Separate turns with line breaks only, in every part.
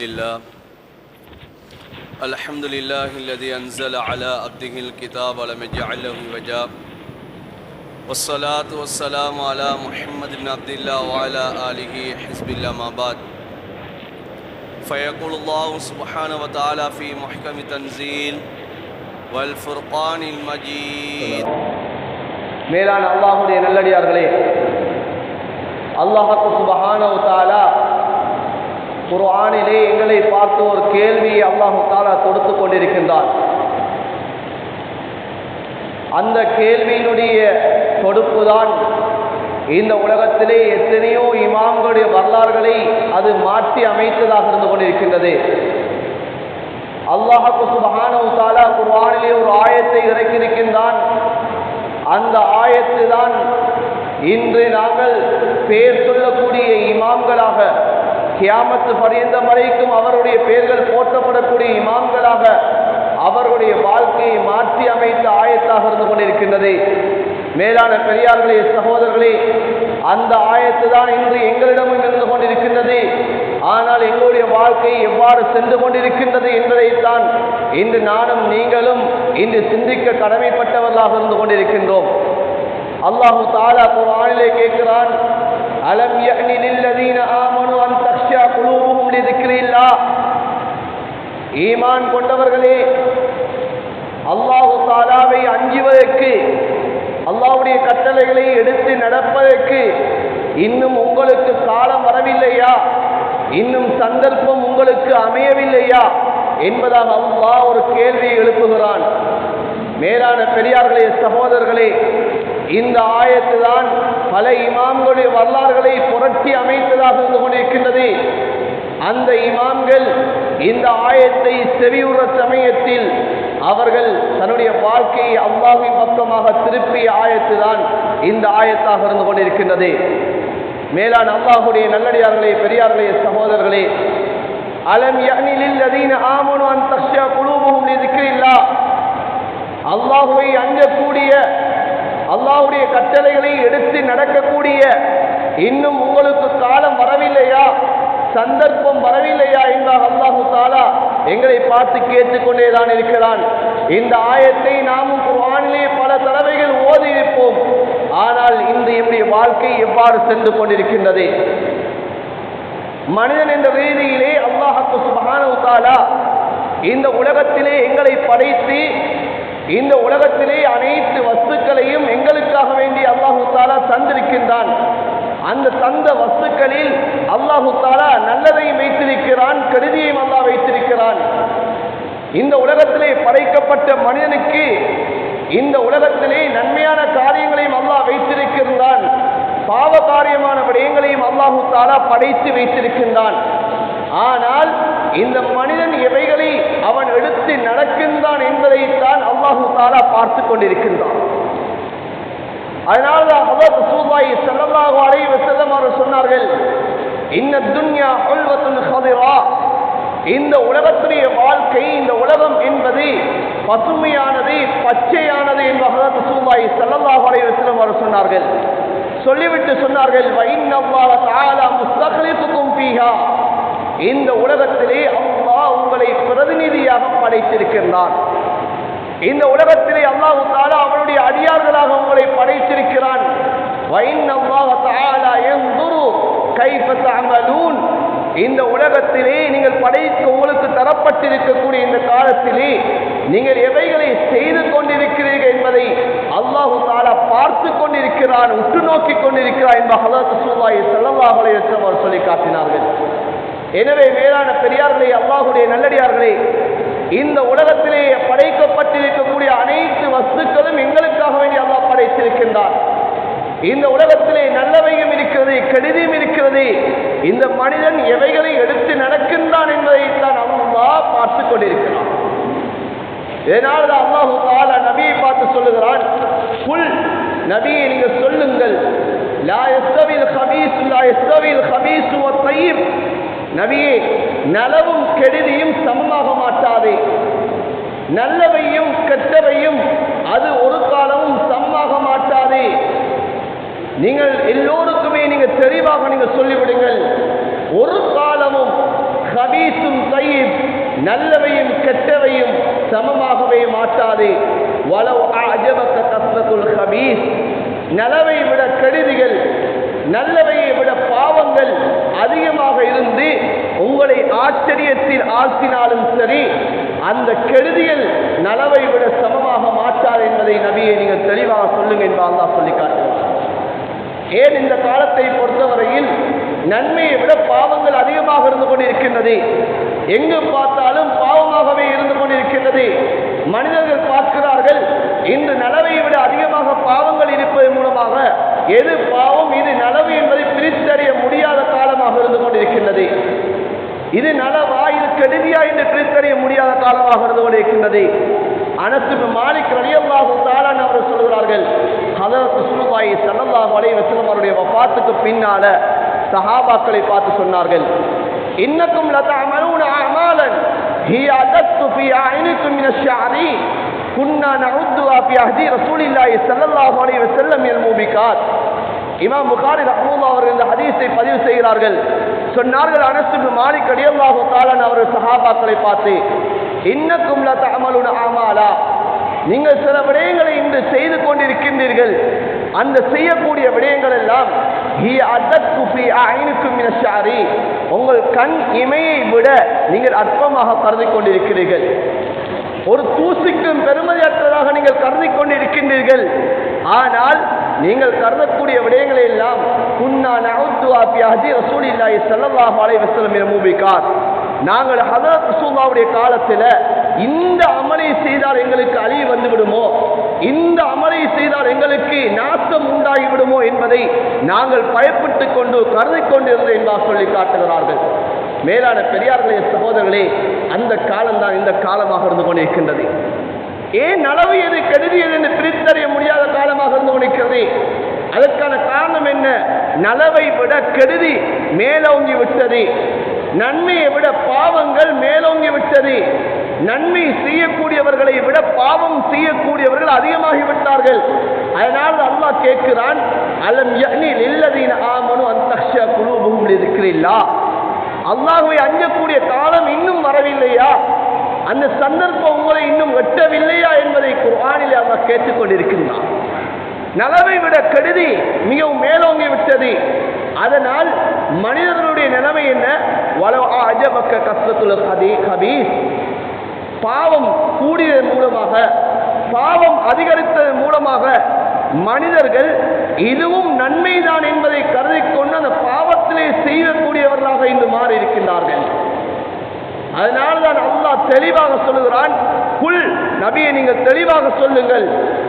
لله الحمد لله الذي أنزل على عبده الكتاب ولم يجعل له عوجا والصلاة والسلام على محمد بن عبد الله وعلى آله حزب الله ما بعد فيقول الله سبحانه وتعالى في محكم تنزيل والفرقان المجيد
மேலான அல்லாஹ்வுடைய நல்லடியார்களே, அல்லாஹ் சுப்ஹானஹு வ தஆலா குர்ஆனிலே எங்களை பார்த்து ஒரு கேள்வியை அல்லாஹ் தஆலா தொடுத்து கொண்டிருக்கின்றார். அந்த கேள்வியினுடைய தொடுப்புதான் இந்த உலகத்திலே எத்தனையோ இமாம்களுடைய வரலாறுகளை அது மாற்றி அமைத்ததாக இருந்து கொண்டிருக்கின்றது. அல்லாஹ் சுப்ஹானஹு வ தஆலா குர்ஆனிலே ஒரு ஆயத்தை இறக்கியிருக்கின்றான். அந்த ஆயத்து தான் இன்று நாங்கள் பேர் சொல்லக்கூடிய இமாம்களாக கியாமத்து பரியந்தம் வரைக்கும் அவருடைய பெயர்கள் போற்றப்படக்கூடிய இமாம்களாக அவர்களுடைய வாழ்க்கையை மாற்றி அமைத்த ஆயத்தாக இருந்து கொண்டிருக்கின்றது. மேலான பெரியார்களே, சகோதரர்களே, அந்த ஆயத்து தான் இன்று எங்களிடமும் இருந்து கொண்டிருக்கின்றது. ஆனால் எங்களுடைய வாழ்க்கை எவ்வாறு சென்று கொண்டிருக்கின்றது என்பதைத்தான் இன்று நானும் நீங்களும் இன்று சிந்திக்க கடமைப்பட்டவர்களாக இருந்து கொண்டிருக்கின்றோம். அல்லாஹு தஆலா குர்ஆனிலே கேட்கிறான், அலம் யஅனி லில்லதீன ஆமனு அன் தக்ஷா குலூபுஹும் லிذிக்ரில்லாஹ். ஈமான் கொண்டவர்களே, அல்லாஹு தஆலாவை அஞ்சுவதற்கு, அல்லாஹ்வுடைய கட்டளைகளை எடுத்து நடப்பதற்கு இன்னும் உங்களுக்கு காலம் வரவில்லையா, இன்னும் சந்தர்ப்பம் உங்களுக்கு அமையவில்லையா என்பதாக அல்லாஹ் ஒரு கேள்வியை எழுப்புகிறான். மேலான பெரியார்களே, சகோதரர்களே, இந்த ஆயத்து தான் பல இமாம்களுடைய வரலாறுகளை புரட்டி அமைத்ததாக இருந்து கொண்டிருக்கின்றது. அந்த இமாம்கள் இந்த ஆயத்தை செவியுற சமயத்தில் அவர்கள் தன்னுடைய வாழ்க்கையை அல்லாஹ்வின் பக்கமாக திருப்பிய ஆயத்து தான் இந்த ஆயத்தாக இருந்து கொண்டிருக்கின்றது. மேலான அல்லாஹ்வுடைய நல்லடியார்களே, பெரியார்களே, சகோதரர்களே, அலம் யஅனி லில்லதீன ஆமனு அன் தக்ஷா குலூபுஹும் லிذிக்ரில்லாஹ். அல்லாஹ்வை அஞ்சக்கூடிய, அல்லாஹ்வுடைய கட்டளைகளை எடுத்து நடக்கக்கூடிய இன்னும் உங்களுக்கு காலம் வரவில்லையா, சந்தர்ப்பம் வரவில்லையா என்றால் அல்லாஹு தஆலா எங்களை பார்த்து கேட்டுக்கொண்டேதான் இருக்கிறான். இந்த ஆயத்தை நாமும் குர்ஆனிலே பல தடவைகள் ஓதி இருப்போம். ஆனால் இன்று என்னுடைய வாழ்க்கை எவ்வாறு சென்று கொண்டிருக்கின்றது? மனிதன் என்ற ரீதியிலே அல்லாஹ் சுப்ஹானஹு வ தஆலா இந்த உலகத்திலே எங்களை படைத்து இந்த உலகத்திலே அனைத்து வஸ்துக்களையும் எங்களுக்காக வேண்டி அல்லாஹு தஆலா தந்திருக்கின்றான். அந்த தந்த வஸ்துக்களில் அல்லாஹு தஆலா நல்லதையும் வைத்திருக்கிறான், கெடுதியையும் அல்லாஹ் வைத்திருக்கிறான். இந்த உலகத்திலே படைக்கப்பட்ட மனிதனுக்கு இந்த உலகத்திலே நன்மையான காரியங்களையும் அல்லாஹ் வைத்திருக்கின்றான், பாவ காரியமான விடயங்களையும் அல்லாஹு தஆலா படைத்து வைத்திருக்கின்றான். ஆனால் இந்த மனிதன் எவைகளை அவன் எடுத்து நடக்கின்றான் என்பதைத்தான் அல்லாஹு தஆலா பார்த்து கொண்டிருக்கின்றான். அதனால்தான் ஹஜ்ரத் ரசூலுல்லாஹி ஸல்லல்லாஹு அலைஹி வஸல்லம் அவர்கள் சொன்னார்கள், இன்ன துன்யா ஹுல்வத்துன் ஹதிரா. இந்த உலகத்துடைய வாழ்க்கை, இந்த உலகம் என்பது பசுமையானது, பச்சையானது என்று ஹஜ்ரத் ரசூலுல்லாஹி ஸல்லல்லாஹு அலைஹி வஸல்லம் அவர்கள் சொன்னார்கள். சொல்லிவிட்டு சொன்னார்கள், வ இன்னல்லாஹ தஆலா முஸ்தக்லிஃபுக்கும் ஃபீஹா. இந்த உலகத்திலே அல்லாஹ் உங்களை பிரதிநிதியாக படைத்திருக்கின்றான். இந்த உலகத்திலே அல்லாஹ் தஆலா அவனுடைய அடியார்களாக உங்களை படைத்திருக்கிறான். வ இன்னல்லாஹ தஆலா யன்துரு கைஃப தஅமலூன். இந்த உலகத்திலே நீங்கள் உங்களுக்கு தரப்பட்டிருக்கக்கூடிய இந்த காலத்திலே நீங்கள் எவைகளை செய்து கொண்டிருக்கிறீர்கள் என்பதை அல்லாஹ் தஆலா பார்த்து கொண்டிருக்கிறான், உற்று நோக்கி கொண்டிருக்கிறான் என்ப ஹஜ்ரத் ரசூலுல்லாஹி ஸல்லல்லாஹு அலைஹி வஸல்லம் அவர்கள் சொல்லி காட்டினார்கள். எனவே மேலான பெரியார்களே, அல்லாஹ்வுடைய நல்லடியார்களே, இந்த உலகத்திலே படைக்கப்பட்டிருக்கக்கூடிய அனைத்து வஸ்துக்களும் எங்களுக்காக வேண்டி அல்லாஹ் படைத்திருக்கின்றார். இந்த உலகத்திலே நல்லவையும் இருக்கிறது, கெடுதியும் இருக்கிறது. இந்த மனிதன் எவைகளை எடுத்து நடக்கின்றான் என்பதைத்தான் அல்லாஹ் பார்த்து கொண்டிருக்கிறான். இதனால் அல்லாஹு தஆலா நபியை பார்த்து சொல்லுகிறான், குல், நபியை நீங்க சொல்லுங்கள், லா யஸ்தவில் கபீஸ் வ தய்யிப். நபியே, நலவும் கெடுதியும் சமமாக மாட்டாதே, நல்லவையும் கெட்டவையும் அது ஒரு காலமும் சமமாக மாட்டாதே. நீங்கள் எல்லோருக்குமே நீங்க தெளிவாக நீங்க சொல்லிவிடுங்கள், ஒரு காலமும் ஹபீஸும் தய்யிப், நல்லவையும் கெட்டவையும் சமமாகவே மாட்டாது. வலவ் அஅஜபக கஸ்ரத்துல் ஹபீஸ், நலவை விட கெடுதிகள், நல்லவையை விட பாவங்கள் அதிகமாக இருந்து உங்களை ஆச்சரியத்தில் ஆழ்த்தினாலும் சரி, அந்த கெடுதிகள் நலவை விட சமமாக மாட்டாது என்பதை நபியை நீங்கள் தெளிவாக சொல்லுங்க என்று அல்லாஹ் சொல்லி காட்டுகிறார். ஏன் இந்த காலத்தை பொறுத்தவரையில் நன்மையை விட பாவங்கள் அதிகமாக இருந்து கொண்டிருக்கின்றது. எங்கு பார்த்தாலும் பாவமாகவே இருந்து கொண்டிருக்கின்றது. மனிதர்கள் பார்க்கிறார்கள், இன்று நலவை விட அதிகமாக பாவங்கள் இருப்பதன் மூலமாக எது பாவம் இது நலவு என்பதை பிரித்தறிய முடியாத காலமாக இருந்து கொண்டிருக்கின்றது. இது நலவா இது கெடுதியா என்று பிரித்தறிய முடியாத காலமாக இருந்து கொண்டிருக்கின்றது. அனஸ் இப்னு மாலிக் ரலியல்லாஹு தஆலா அவர்கள் சொல்கிறார்கள், ஹஜ்ரத் ரசூலுல்லாஹி ஸல்லல்லாஹு அலைஹி வஸல்லம் அவருடைய வஃபாத்துக்கு பின்னால சஹாபாக்களை பார்த்து சொன்னார்கள், இன்னக்கும் லதஅமலூன அமாலன் ஹிய அதத்து ஃபீ அய்னிக்கும் மின ஷஅரி குன்னா நஉதுஹா ஃபீ அஹ்தி ரசூலில்லாஹி ஸல்லல்லாஹு அலைஹி வஸல்லம் மினல் மூபிகாத். இமாம் புகாரி ரஹ்மத்துல்லாஹி அவர்கள் இந்த ஹதீஸை பதிவு செய்கிறார்கள். சொன்னார்கள், அனஸ் இப்னு மாலிக் ரலியல்லாஹு தஆலா அவர்கள் சஹாபாக்களை பார்த்து, இன்னக்கும் லதஅமலூன அமாலா, நீங்கள் சில விடயங்களை இன்று செய்து கொண்டிருக்கின்றீர்கள். அந்த செய்யக்கூடிய விடயங்கள் எல்லாம் உங்கள் கண் இமையை விட நீங்கள் அற்பமாக கருதி கொண்டிருக்கிறீர்கள். ஒரு தூசிக்கும் பெருமதியற்றதாக நீங்கள் கருதி கொண்டிருக்கின்றீர்கள். ஆனால் நீங்கள் கருதக்கூடிய விடயங்களை எல்லாம் ரசூலுல்லாஹி ஸல்லல்லாஹு அலைஹி வஸல்லம் மூபிகாத், நாங்கள் ஹஜ்ரத் ரசூலுல்லாஹ்வுடைய காலத்தில் இந்த அமலை செய்தால் எங்களுக்கு அழிவு வந்து விடுமோ, இந்த அமலை செய்தால் எங்களுக்கு நாசம் உண்டாகி விடுமோ என்பதை நாங்கள் பயப்பட்டு கொண்டு கருதி கொண்டிருந்தோம் என்பதாக சொல்லி காட்டுகிறார்கள். மேலான பெரியார்களே, சகோதரர்களே, அந்த காலம்தான் இந்த காலமாக இருந்து கொண்டிருக்கின்றது. ஏன் நலவு எது கெடுதியது என்று பிரித்தறிய முடியாத காலமாக இருந்து கொண்டிருக்கிறது? அதற்கான காரணம் என்ன? நலவை விட கெடுதி மேலோங்கி விட்டது, நன்மையை விட பாவங்கள் மேலோங்கி விட்டது. நன்மை செய்யக்கூடியவர்களை விட பாவம் செய்யக்கூடியவர்கள் அதிகமாகிவிட்டார்கள். அதனால் அல்லாஹ் கேட்கிறான், அலம் யஅனி லில்லதீன ஆமனு அன் தக்ஷா குலூபுஹும் லிذிக்ரில்லாஹ், அல்லாஹ்வை அஞ்சக்கூடிய காலம் இன்னும் வரவில்லையா? அந்த சந்தர்ப்பம் உங்களை இன்னும் எட்டவில்லையா என்பதை குர்ஆனில் அல்லாஹ் கேட்டுக்கொண்டிருக்கின்றான். நலவை விட கெடுதி மிகவும் மேலோங்கி விட்டது. அதனால் மனிதர்களுடைய நிலைமை என்ன? வலவ் அஅஜபக கஸ்ரத்துல் ஹபீஸ், பாவம் கூடியதன் மூலமாக, பாவம் அதிகரித்ததன் மூலமாக மனிதர்கள் இதுவும் நன்மைதான் என்பதை கருதி கொண்டு அந்த பாவத்திலே செய்யக்கூடியவர்களாக இன்று மாறி இருக்கின்றார்கள். அதனால்தான் அல்லாஹ் தெளிவாக சொல்லுகிறான், குல், நபியை நீங்கள் தெளிவாக சொல்லுங்கள்,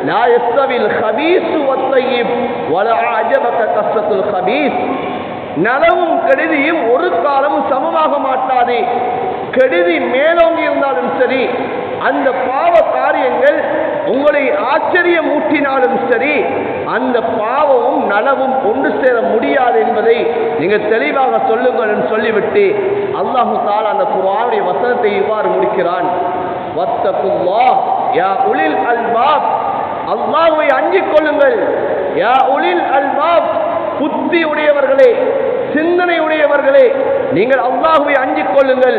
லா யஸ்தவில் ஹபீஸு வத்தய்யிப் வலா அஅஜபக கஸ்ரத்துல் ஹபீஸ், நலவும் கெடுதியும் ஒரு காலமும் சமமாக மாட்டாது. கெடுதி மேலோங்கி இருந்தாலும் சரி, அந்த பாவ காரியங்கள் உங்களை ஆச்சரியம் ஊட்டினாலும் சரி, அந்த பாவமும் நலவும் ஒன்று சேர முடியாது என்பதை நீங்கள் தெளிவாக சொல்லுங்கள் என்று சொல்லிவிட்டு அல்லாஹு தஆலா அந்த குர்ஆனுடைய வசனத்தை இவ்வாறு முடிக்கிறான், வத்தகுல்லாஹ் யா உலில் அல்பாப், அல்லாஹ்வை அஞ்சிக் கொள்ளுங்கள், யா உலில் அல்பாப், புத்தி உடையவர்களே, சிந்தனை உடையவர்களே, நீங்கள் அல்லாஹ்வை அஞ்சிக் கொள்ளுங்கள்,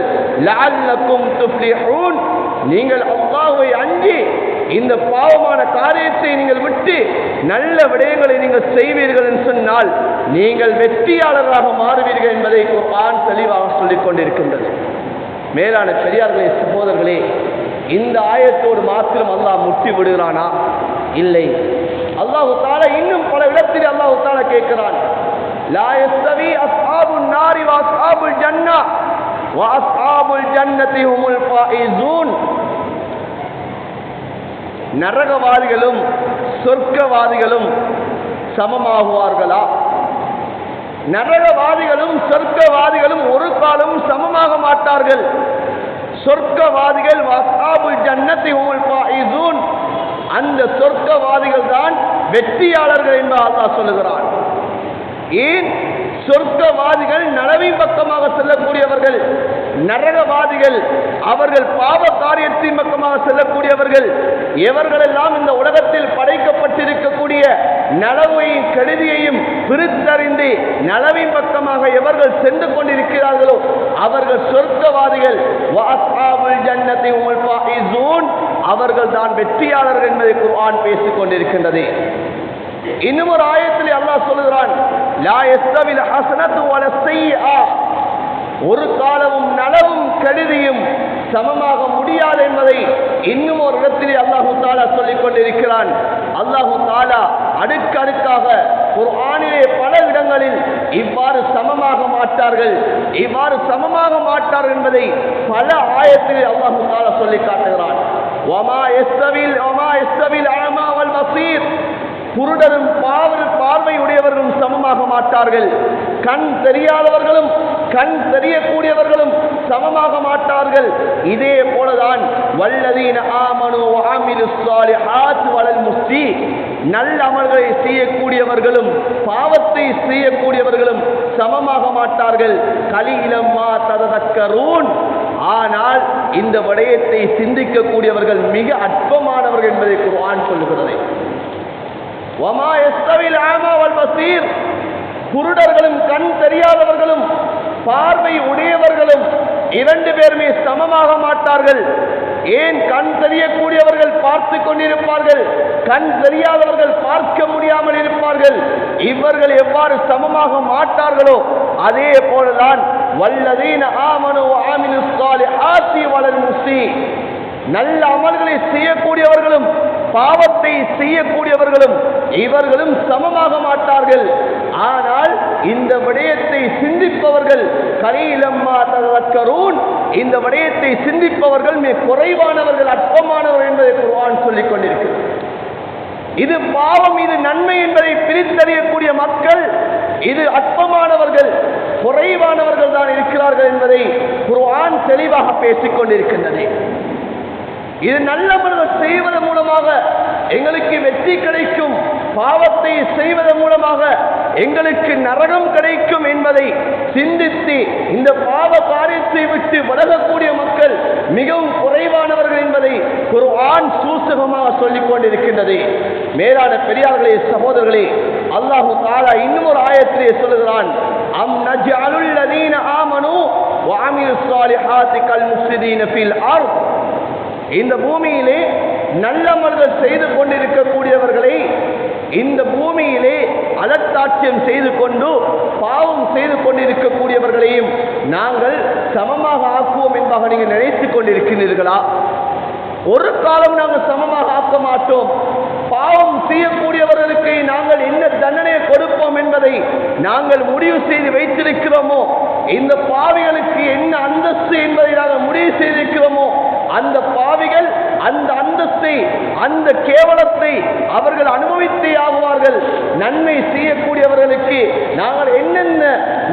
லஅல்லக்கும் துஃப்லிஹூன், நீங்கள் அல்லாஹ்வை அஞ்சி இந்த பாவமான காரியத்தை நீங்கள் விட்டு நல்ல விடயங்களை நீங்கள் செய்வீர்கள் என்று சொன்னால் நீங்கள் வெற்றியாளராக மாறுவீர்கள் என்பதை குர்ஆன் தெளிவாக சொல்லிக் கொண்டிருக்கின்றது. மேலான பெரியார்களே, சகோதரர்களே, இந்த ஆயத்தோடு மாத்திரம் அல்லாஹ் முற்றி விடுகிறானா? இல்லை. அல்லாஹு தஆலா இன்னும் பல இடத்தில் அல்லாஹு தஆலா கேட்கிறான், லா யஸ்தவி அஸ்ஹாபுன் நாரி வ அஸ்ஹாபுல் ஜன்னah வ அஸ்ஹாபுல் ஜன்னதி ஹுமுல் ஃபாயிசூன், நரகவாதிகளும் சொர்க்கவாதிகளும் சமமாகுவார்களா? நரகவாதிகளும் சொர்க்கவாதிகளும் ஒரு காலமும் சமமாக மாட்டார்கள். சொர்க்கவாதிகள் வஸ்ஹாபுல் ஜன்னதி ஹுமுல் ஃபாயிசூன், அந்த சொர்க்கவாதிகள் தான் வெற்றியாளர்கள் என்று அல்லாஹ் சொல்லுகிறான். ஏன்? சொர்க்கவாதிகள் நலவின் பக்கமாக செல்லக்கூடியவர்கள், நரகவாதிகள், அவர்கள் பாவ காரியத்தின் பக்கமாக செல்லக்கூடியவர்கள், எவர்களெல்லாம் இந்த உலகத்தில் படைக்கப்பட்டிருக்கக்கூடிய நலவையும் கெடுதியையும் பிரித்தறிந்து நலவின் பக்கமாக எவர்கள் சென்று கொண்டிருக்கிறார்களோ அவர்கள் சொர்க்கவாதிகள். அவர்கள் தான் வெற்றியாளர்கள் என்பதை குர்ஆன் பேசிக் கொண்டிருக்கின்றது. இன்னும் ஒரு ஆயத்தில் அல்லாஹ் சொல்லுகிறான், லா யஸ்தவில் ஹஸனத்து வல ஸய்யிஆ, ஒரு காலமும் நலவும் கெடுதியும் சமமாக முடியாது என்பதை இன்னும் ஒரு இடத்திலே அல்லாஹு தாலா சொல்லிக் கொண்டிருக்கிறான். அல்லாஹு தாலா அடுக்கடுக்காக குர்ஆனிலே பல இடங்களில் இவ்வாறு சமமாக மாட்டார்கள், இவ்வாறு சமமாக மாட்டார்கள் என்பதை பல ஆயத்திலே அல்லாஹு தாலா சொல்லி காட்டுகிறான். வமா யஸ்தவில் அமா வல் பஸீர், குருடரும் பார்வையுடையவர்களும் சமமாக மாட்டார்கள், கண் தெரியாதவர்களும் கண் தெரியக்கூடியவர்களும் சமமாக மாட்டார்கள். இதே போலதான் வல்லதீன ஆமனு வஅமிலுஸ் ஸாலிஹாத் வலல் முஸ்தி, நல்ல அமல்களை செய்யக்கூடியவர்களும் பாவத்தை செய்யக்கூடியவர்களும் சமமாக மாட்டார்கள். கலீலம் மா ததக்கரூன், ஆனால் இந்த விடயத்தை சிந்திக்கக்கூடியவர்கள் மிக அற்பமானவர்கள் என்பதை குர்ஆன் சொல்லுகிறது. வமா யஸ்தவில் ஆமா வல் பஸீர், குருடர்களும் கண் தெரியாதவர்களும் பார்வை உடையவர்களும் இரண்டு பேருமே சமமாக மாட்டார்கள். ஏன்? கண் தெரியக்கூடியவர்கள் பார்த்து கொண்டிருப்பார்கள், கண் தெரியாதவர்கள் பார்க்க முடியாமல் இருப்பார்கள். இவர்கள் எவ்வாறு சமமாக மாட்டார்களோ அதே போலதான் வல்லதீன ஆமனு வஅமிலுஸ் ஸாலிஹாத்தி வலல் முஸீ, நல்ல அமல்களை செய்யக்கூடியவர்களும் பாவத்தை செய்யக்கூடியவர்களும் இவர்களும் சமமாக மாட்டார்கள். ஆனால் இந்த விடயத்தை சிந்திப்பவர்கள் கலீலம்மா ததக்கரூன், இந்த விடயத்தை சிந்திப்பவர்கள் மிக குறைவானவர்கள், அற்பமானவர்கள் என்பதை குர்ஆன் சொல்லிக் கொண்டிருக்கிறது. இது பாவம், இது நன்மை என்பதை பிரித்தறியக்கூடிய மக்கள் இது அற்பமானவர்கள், குறைவானவர்கள் தான் இருக்கிறார்கள் என்பதை குர்ஆன் தெளிவாக பேசிக் கொண்டிருக்கின்றது. இது நல்லவர்கள் செய்வதன் மூலமாக எங்களுக்கு வெற்றி கிடைக்கும், பாவத்தை செய்வதன் மூலமாக எங்களுக்கு நரகம் கிடைக்கும் என்பதை சிந்தித்து இந்த பாவ காரியத்தை விட்டு விலகக்கூடிய மக்கள் மிகவும் குறைவானவர்கள் என்பதை குர்ஆன் சூசகமாக சொல்லிக் கொண்டிருக்கின்றது. மேலான பெரியார்களே, சகோதரர்களே, அல்லாஹு தஆலா இன்னும் ஒரு ஆயத்திலே சொல்லுகிறான், அம் நஜ்அலுல் லதீன ஆமனு வஅமிலுஸ் ஸாலிஹாத்தி கல் முஃப்ஸிதீன ஃபில் அர்த், இந்த பூமியிலே நல்லமல்கள் செய்து கொண்டிருக்கக்கூடியவர்களை இந்த பூமியிலே அலட்சாட்சியம் செய்து கொண்டு பாவம் செய்து கொண்டிருக்கக்கூடியவர்களையும் நாங்கள் சமமாக ஆக்குவோம் என்பதாக நீங்கள் நினைத்துக் கொண்டிருக்கிறீர்களா? ஒரு காலம் நாங்கள் சமமாக ஆக்க மாட்டோம். பாவம் செய்யக்கூடியவர்களுக்கு நாங்கள் என்ன தண்டனையை கொடுப்போம் என்பதை நாங்கள் முடிவு செய்து வைத்திருக்கிறோமோ, இந்த பாவிகளுக்கு என்ன அந்தஸ்து என்பதை நாங்கள் முடிவு செய்திருக்கிறோமோ, அந்த பாவிகள் அந்த அந்தஸ்தை அந்த கேவலத்தை அவர்கள் அனுபவித்தே ஆகுவார்கள். நன்மை செய்யக்கூடியவர்களுக்கு நாங்கள் என்னென்ன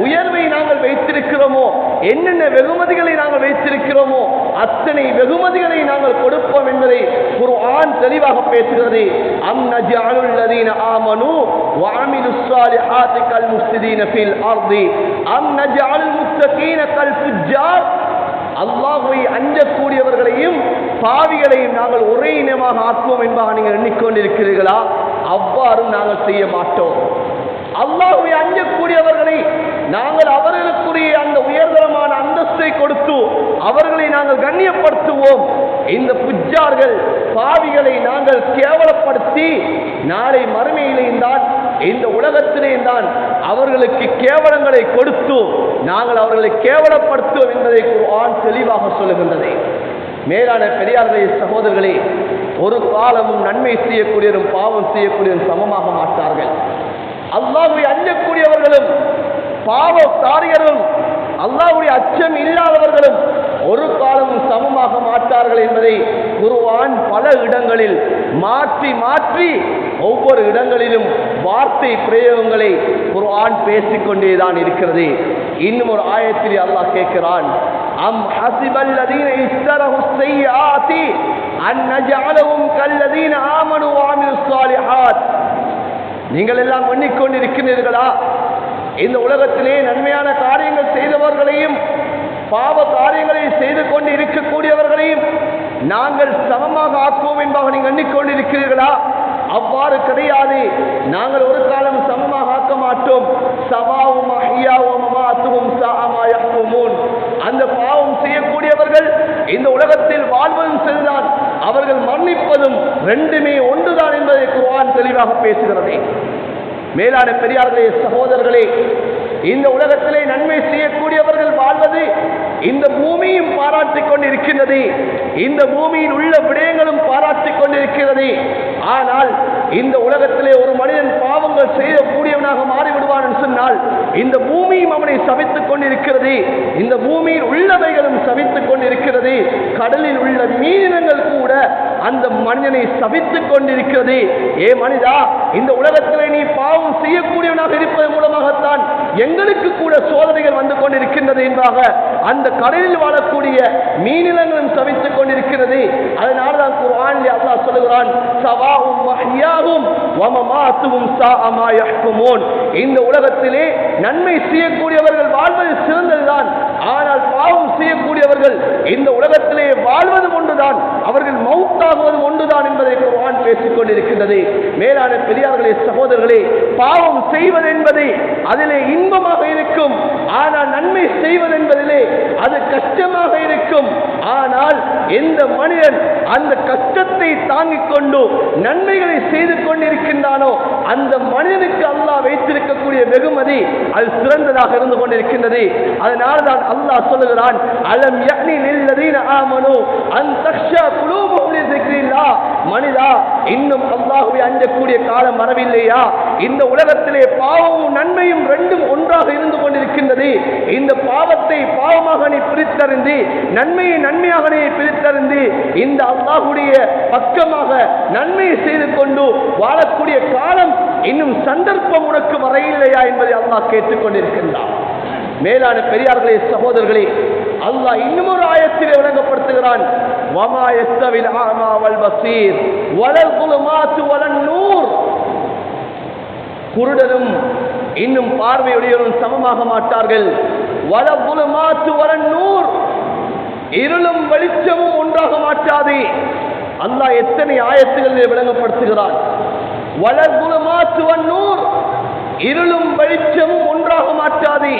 உயர்வை நாங்கள் வைத்திருக்கிறோமோ, என்னென்ன வெகுமதிகளை நாங்கள் வைத்திருக்கிறோமோ அத்தனை வெகுமதிகளை நாங்கள் கொடுப்போம் என்பதை குர்ஆன் தெளிவாக பேசுகிறது. அம் நஜ்அலுல் லதீன ஆமனு வஅமிலுஸ் ஸாலிஹாத்தி கல் முஃப்ஸிதீன ஃபில் அர்தி அம் நஜ்அலுல் முத்தகீன கல் ஃபுஜ்ஜார், அல்லாஹ்வை அஞ்சக்கூடியவர்களையும் பாவிகளையும் நாங்கள் ஒரே இனமாக ஆக்குவோம் என்பதாக நீங்கள் எண்ணிக்கொண்டிருக்கிறீர்களா? அவ்வாறும் நாங்கள் செய்ய மாட்டோம். அல்லாஹ்வை அஞ்சக்கூடியவர்களை நாங்கள் அவர்களுக்குரிய அந்த உயர்தரமான அந்தஸ்தை கொடுத்து அவர்களை நாங்கள் கண்ணியப்படுத்துவோம். இந்த புஜ்ஜார்கள் பாவிகளை நாங்கள் கேவலப்படுத்தி நாளை மறுமையிலேயும் தான் இந்த உலகத்திலேயும் தான் அவர்களுக்கு கேவலங்களை கொடுத்து நாங்கள் அவர்களை கேவலப்படுத்துவோம் என்பதை குர்ஆன் தெளிவாக சொல்லுகின்றது. மேலான பெரியார்களே, சகோதரர்களே, ஒரு காலமும் நன்மை செய்யக்கூடியவரும் பாவம் செய்யக்கூடியவரும் சமமாக மாட்டார்கள். அல்லாஹ்வை அஞ்சக்கூடியவர்களும் பாவக்காரியரும் அல்லாஹ்வுடைய அச்சம் இல்லாதவர்களும் ஒரு காலமும் சமமாக மாட்டார்கள் என்பதை குர்ஆன் பல இடங்களில் மாற்றி மாற்றி ஒவ்வொரு இடங்களிலும் வார்த்தை பிரயோகங்களை குர்ஆன் பேசிக்கொண்டேதான் இருக்கிறது. இன்னும் ஒரு ஆயத்தில் அல்லாஹ் கேட்கிறான், அம் ஹஸிபல் லதீன இஸ்தரஹு ஸய்யாத்தி அன் நஜஅலஹும் கல்லதீன ஆமனு வஅமிலுஸ் ஸாலிஹாத், நீங்கள் எல்லாம் எண்ணிக்கொண்டிருக்கிறீர்களா இந்த உலகத்திலே நன்மையான காரியங்கள் செய்தவர்களையும் பாவ காரியங்களை செய்து கொண்டு இருக்கக்கூடியவர்களையும் நாங்கள் சமமாக ஆக்குவோம் என்பதாக நீங்கள் எண்ணிக்கொண்டிருக்கிறீர்களா? அவ்வாறு கிடையாது. நாங்கள் ஒரு காலம் சமமாக ஆக்க மாட்டோம். சவாவும் அஹ்யாவும் மமாத்துவும் ஸாஅமா யஹ்குமூன். அந்த பாவம் செய்யக்கூடியவர்கள் இந்த உலகத்தில் வாழ்வதும் சரிதான், அவர்கள் மன்னிப்பதும் ரெண்டுமே ஒன்றுதான் என்பதை குர்ஆன் தெளிவாக பேசுகிறது. மேலான பெரியார்களே, சகோதரர்களே, இந்த உலகத்திலே நன்மை செய்யக்கூடியவர்கள் வாழ்வது இந்த பூமியும் பாராட்டிக் கொண்டிருக்கிறது, இந்த பூமியில் உள்ள விடயங்களும் பாராட்டிக் கொண்டிருக்கிறது. ஆனால் இந்த உலகத்திலே ஒரு மனிதன் பாவங்கள் செய்யக்கூடியவனாக மாறிவிடுவான் என்று சொன்னால் இந்த பூமியும் அவனை சபித்துக் கொண்டிருக்கிறது, இந்த பூமியில் உள்ளவைகளும் சபித்துக் கொண்டிருக்கிறது, கடலில் உள்ள மீனினங்கள் கூட அந்த மனிதனை சபித்துக் கொண்டிருக்கிறது. ஏ மனிதா, இந்த உலகத்திலே நீ பாவம் செய்யக்கூடியவனாக இருப்பதன் மூலமாகத்தான் எங்களுக்கு கூட சோதனைகள் வந்து கொண்டிருக்கின்றது என்பதாக அந்த கடலில் வாழக்கூடிய மீனினங்களும் சபித்துக் கொண்டிருக்கிறது. அதனால்தான் குர்ஆனிலே அல்லாஹ் சொல்லுகிறான், சவாவும் மஹ்யாவும் வமமாத்துவும் ஸாஅமா யஹ்குமூன். இந்த உலகத்திலே நன்மை செய்யக்கூடியவர்கள் வாழ்வது சிறந்ததுதான், ஆனால் பாவம் செய்யக்கூடியவர்கள் இந்த உலகத்திலே வாழ்வது ஒன்றுதான், அவர்கள் மௌத்தாகுவது ஒன்றுதான் என்பதை குர்ஆன் பேசிக் கொண்டிருக்கின்றது. மேலான பெரியார்களே, சகோதரர்களே, பாவம் செய்வது என்பது அதிலே இன்பமாக இருக்கும், ஆனால் நன்மை செய்வது என்பதிலே அது கஷ்டமாக இருக்கும். ஆனால் எந்த மனிதன் அந்த கஷ்டத்தை தாங்கிக் கொண்டு நன்மைகளை செய்து கொண்டிருக்கின்றானோ அந்த மனிதனுக்கு அல்லாஹ் வைத்திருக்கக்கூடிய வெகுமதி அது சிறந்ததாக இருந்து கொண்டிருக்கின்றது. அதனால்தான் அல்லாஹ் சொல்லுகிறான், அலம் யக்னி லில்லதீன ஆமனு அன் தக்ஷா குலூபுஹும் லிذிக்ரில்லாஹ். மனிதா, இன்னும் அல்லாஹ்வை அஞ்சக்கூடிய காலம் வரவில்லையா? இந்த உலகத்திலே பாவமும் நன்மையும் ரெண்டும் ஒன்றாக இருந்து கொண்டிருக்கின்றது. இந்த பாவத்தை பாவமாக நீ பிரித்தறிந்து நன்மையை நன்மையாக நீ பிரித்தறிந்து இந்த அல்லாஹ்வுடைய பக்கமாக நன்மையை செய்து கொண்டு வாழக்கூடிய காலம் இன்னும் சந்தர்ப்பம் உனக்கு வரையில்லையா என்பதை அல்லாஹ் கேட்டுக்கொண்டிருக்கின்றான். மேலான பெரியார்களே, சகோதரர்களே, அல்லாஹ் இன்னும் ஒரு ஆயத்திலே விளங்கப்படுத்துகிறான், வமா யஸ்தவில் ஆமா வல் பஸீர் வலல் குலுமாத்து வலன் நூர். குருடனும் இன்னும் பார்வையுடையவரும் சமமாக மாட்டார்கள். வலல் குலுமாத்து வலன் நூர், இருளும் வெளிச்சமும் ஒன்றாக மாட்டாது. அல்லாஹ் எத்தனை ஆயத்துகளிலே விளங்கப்படுத்துகிறான். வலல் குலுமாத்து வன் நூர், இருளும் வெளிச்சமும் ஒன்றாக மாட்டாது.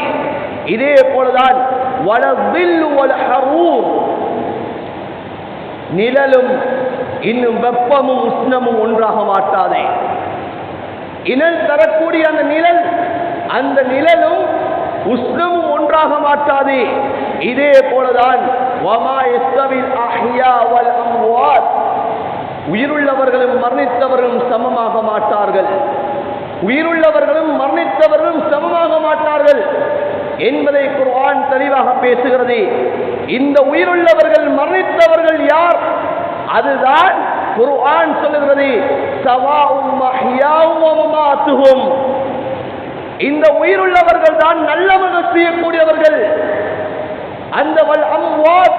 இதே போலதான் வலதில்லு வல் ஹரூர், நிழலும் இன்னும் வெப்பமும் உஷ்ணமும் ஒன்றாக மாட்டாது. இனல் தரக்கூடிய அந்த நிழல், அந்த நிழலும் உஷ்ணமும் ஒன்றாக மாட்டாது. இதே போலதான் வமா யஸ்தவில் அஹ்யா வல் அம்வாத், உயிருள்ளவர்களும் மரணித்தவர்களும் சமமாக மாட்டார்கள். உயிருள்ளவர்களும் மரணித்தவர்களும் சமமாக மாட்டார்கள் என்பதை குர்ஆன் தெளிவாக பேசுகிறது. இந்த உயிருள்ளவர்கள் மரணித்தவர்கள் யார்? அதுதான் குர்ஆன் சொல்லுகிறது, சவாஉம் மஹ்யாவும் வமமாத்துஹும். இந்த உயிருள்ளவர்கள் தான் நல்லவர்கள் செய்யக்கூடியவர்கள். அந்த வல் அம்வாத்,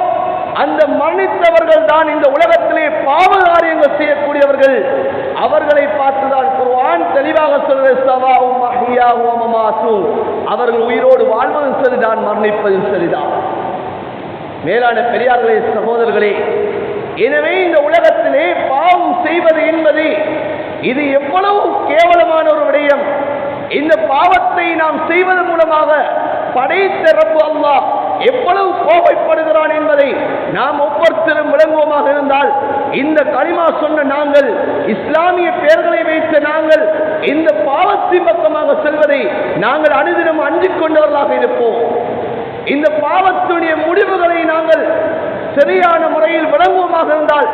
அந்த மரணித்தவர்கள் தான் இந்த உலகத்திலே பாவ காரியங்கள் செய்யக்கூடியவர்கள். அவர்களை பார்த்துதான் குர்ஆன் தெளிவாக சொல்கிறது, சவாஉம் மஹ்யாவும் வமமாத்துஹும். அவர்கள் உயிரோடு வாழ்வதும் சரிதான், மரணிப்பதும் சரிதான். மேலான பெரியார்களே, சகோதரர்களே, எனவே இந்த உலகத்திலே பாவம் செய்வது என்பது இது எவ்வளவு கேவலமான ஒரு விடயம். இந்த பாவத்தை நாம் செய்வதன் மூலமாக படைத்த ரப்பு அல்லாஹ் எவ்வளவு கோபப்படுகிறான் என்பதை நாம் ஒவ்வொருத்தரும் விளங்குவோமாக இருந்தால், இந்த கலிமா சொன்ன நாங்கள், இஸ்லாமிய பெயர்களை வைத்த நாங்கள் இந்த பாவத்தின் பக்கமாக செல்வதை நாங்கள் அனுதினம் அஞ்சிக் கொண்டவர்களாக இருப்போம். இந்த பாவத்துடைய முடிவுகளை நாங்கள் சரியான முறையில் விளங்குவோமாக இருந்தால்,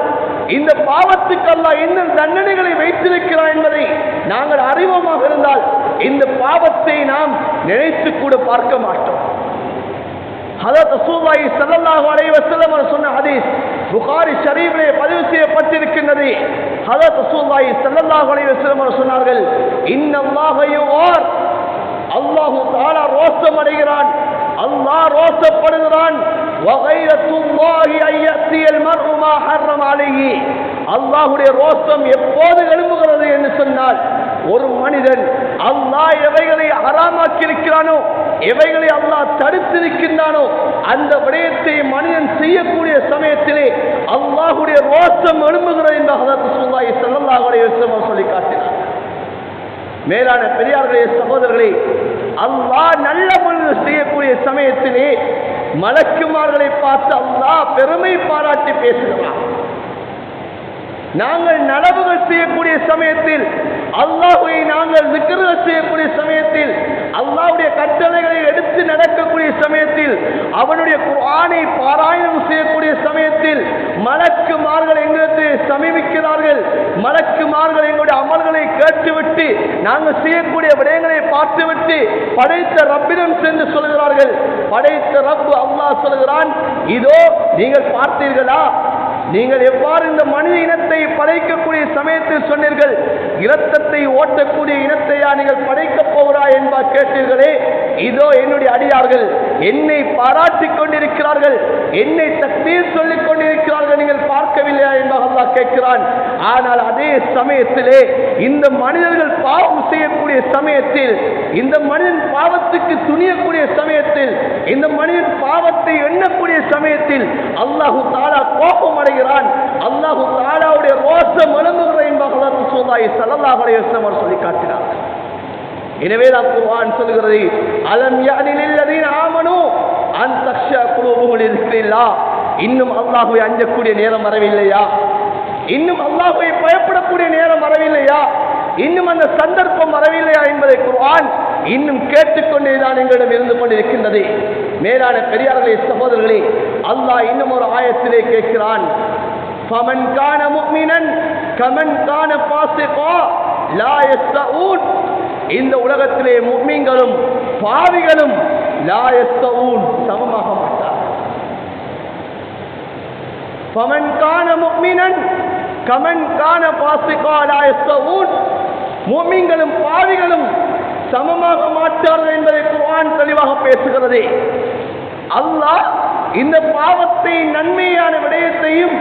இந்த பாவத்துக்கு அல்லாஹ் என்ன தண்டனைகளை வைத்திருக்கிறார் என்பதை நாங்கள் அறிவோமாக இருந்தால், இந்த பாவத்தை நாம் நினைத்து கூட பார்க்க மாட்டோம். ஹதரத் ரசூலுல்லாஹி ஸல்லல்லாஹு அலைஹி வஸல்லம் சொன்ன ஹதீஸ் புகாரி ஷரீஃபிலே பதிவு செய்யப்பட்டிருக்கின்றது. ஹதரத் ரசூலுல்லாஹி ஸல்லல்லாஹு அலைஹி வஸல்லம் சொன்னார்கள், இன்னல்லாஹ யுகார், அல்லாஹ் தஆலா ரோஷம் அடைகிறான், அல்லாஹ் ரோஷப்படுகிறான். வகைரத்துல்லாஹி அய்யத்தியல் மர்உ மா ஹர்ரம் அலைஹி, அல்லாஹ்வுடைய ரோஷம் எப்போது எழும்புகிறது என்று சொன்னால், ஒரு மனிதன் அல்லாஹ் எவைகளை ஹராமாக்கி இருக்கிறானோ, எவைகளை அல்லாஹ் தடுத்திருக்கின்றானோ அந்த விடயத்தை மனிதன் செய்யக்கூடிய சமயத்திலே அல்லாஹ்வுடைய ரோஷம் எழும்புகிறது என்று ஹஜ்ரத் ரசூலுல்லாஹி ஸல்லல்லாஹு அலைஹி வஸல்லம் சொல்லி காட்டினார். மேலான பெரியார்களே, சகோதரர்களே, அல்லாஹ் நல்ல மனிதன் செய்யக்கூடிய சமயத்திலே மலக்குமார்களை பார்த்து அல்லாஹ் பெருமை பாராட்டி பேசுகிறார். நாங்கள் நலவுகள் செய்யக்கூடிய சமயத்தில், அல்லாஹ்வை நாங்கள் திக்ருகள் செய்யக்கூடிய சமயத்தில், அல்லாஹ்வுடைய கட்டளைகளை எடுத்து நடக்கக்கூடிய சமயத்தில், அவனுடைய குர்ஆனை பாராயணம் செய்யக்கூடிய சமயத்தில் மலக்குமார்கள் எங்களுக்கு சமீபிக்கிறார்கள். மலக்குமார்கள் எங்களுடைய அமல்களை கேட்டுவிட்டு நாங்கள் செய்யக்கூடிய விடயங்களை பார்த்துவிட்டு படைத்த ரப்பிடம் சென்று சொல்கிறார்கள். படைத்த ரப்பு அல்லாஹ் சொல்கிறான், இதோ நீங்கள் பார்த்தீர்களா, நீங்கள் எவ்வாறு இந்த மனித இனத்தை படைக்கக்கூடிய சமயத்தில் சொன்னீர்கள், இரத்தத்தை ஓட்டக்கூடிய இனத்தையா நீங்கள் படைக்கப் போகிறாய் என்பார் கேட்டீர்களே, இதோ என்னுடைய அடியார்கள் என்னை பாராட்டிக் கொண்டிருக்கிறார்கள், என்னை தக்பீர் சொல்லிக் கொண்டிருக்கிறார்கள், நீங்கள் பார்க்கவில்லையா என்பார் அல்லாஹ் கேட்கிறான். ஆனால் அதே சமயத்திலே இந்த மனிதர்கள் பாவம் செய்யக்கூடிய சமயத்தில், இந்த மனிதன் பாவத்துக்கு துணியக்கூடிய சமயத்தில், இந்த மனிதன் பாவத்தை எண்ணக்கூடிய சமயத்தில் அல்லாஹு தஆலா கோபம் அடைகிறான். அல்லாஹு தஆலாவுடைய ரோஷம் எழும்புகிறது என்பதாக ரசூலுல்லாஹி ஸல்லல்லாஹு அலைஹி வஸல்லம் சொல்லி காட்டினார். எனவே தான் குர்ஆன் சொல்கிறது, அலம் யஅனி லில்லதீன ஆமனூ அன் தக்ஷா குலூபுஹும் லிذிக்ரில்லாஹ். இன்னும் அல்லாஹ்வை அஞ்சக்கூடிய நேரம் வரவில்லையா? இன்னும் அல்லாஹ்வை பயப்படக்கூடிய நேரம் வரவில்லையா? இன்னும் அந்த சந்தர்ப்பம் வரவில்லையா என்பதை குர்ஆன் இன்னும் கேட்டுக்கொண்டேதான் எங்களிடம் இருந்து கொண்டிருக்கின்றது. மேலான பெரியார்களே, சகோதரர்களே, அல்லாஹ் இன்னும் ஒரு ஆயத்திலே கேட்கிறான், ஃபமன் கான முஃமினன் கமன் கான ஃபாஸிகா லா யஸ்தஊன். இந்த உலகத்திலே முஃமின்களும் பாவிகளும் லா யஸ்தஊன் சமமாக மாட்டார்கள். ஃபமன் கான முஃமினன் கமன் கான ஃபாஸிகா லா யஸ்தஊன். முஃமின்களும் பாவிகளும் சமமாக மாட்டார்கள் என்பதை குர்ஆன் தெளிவாக பேசுகிறது. அல்லாஹ் இந்த பாவத்தை நன்மையான விடயத்தையும்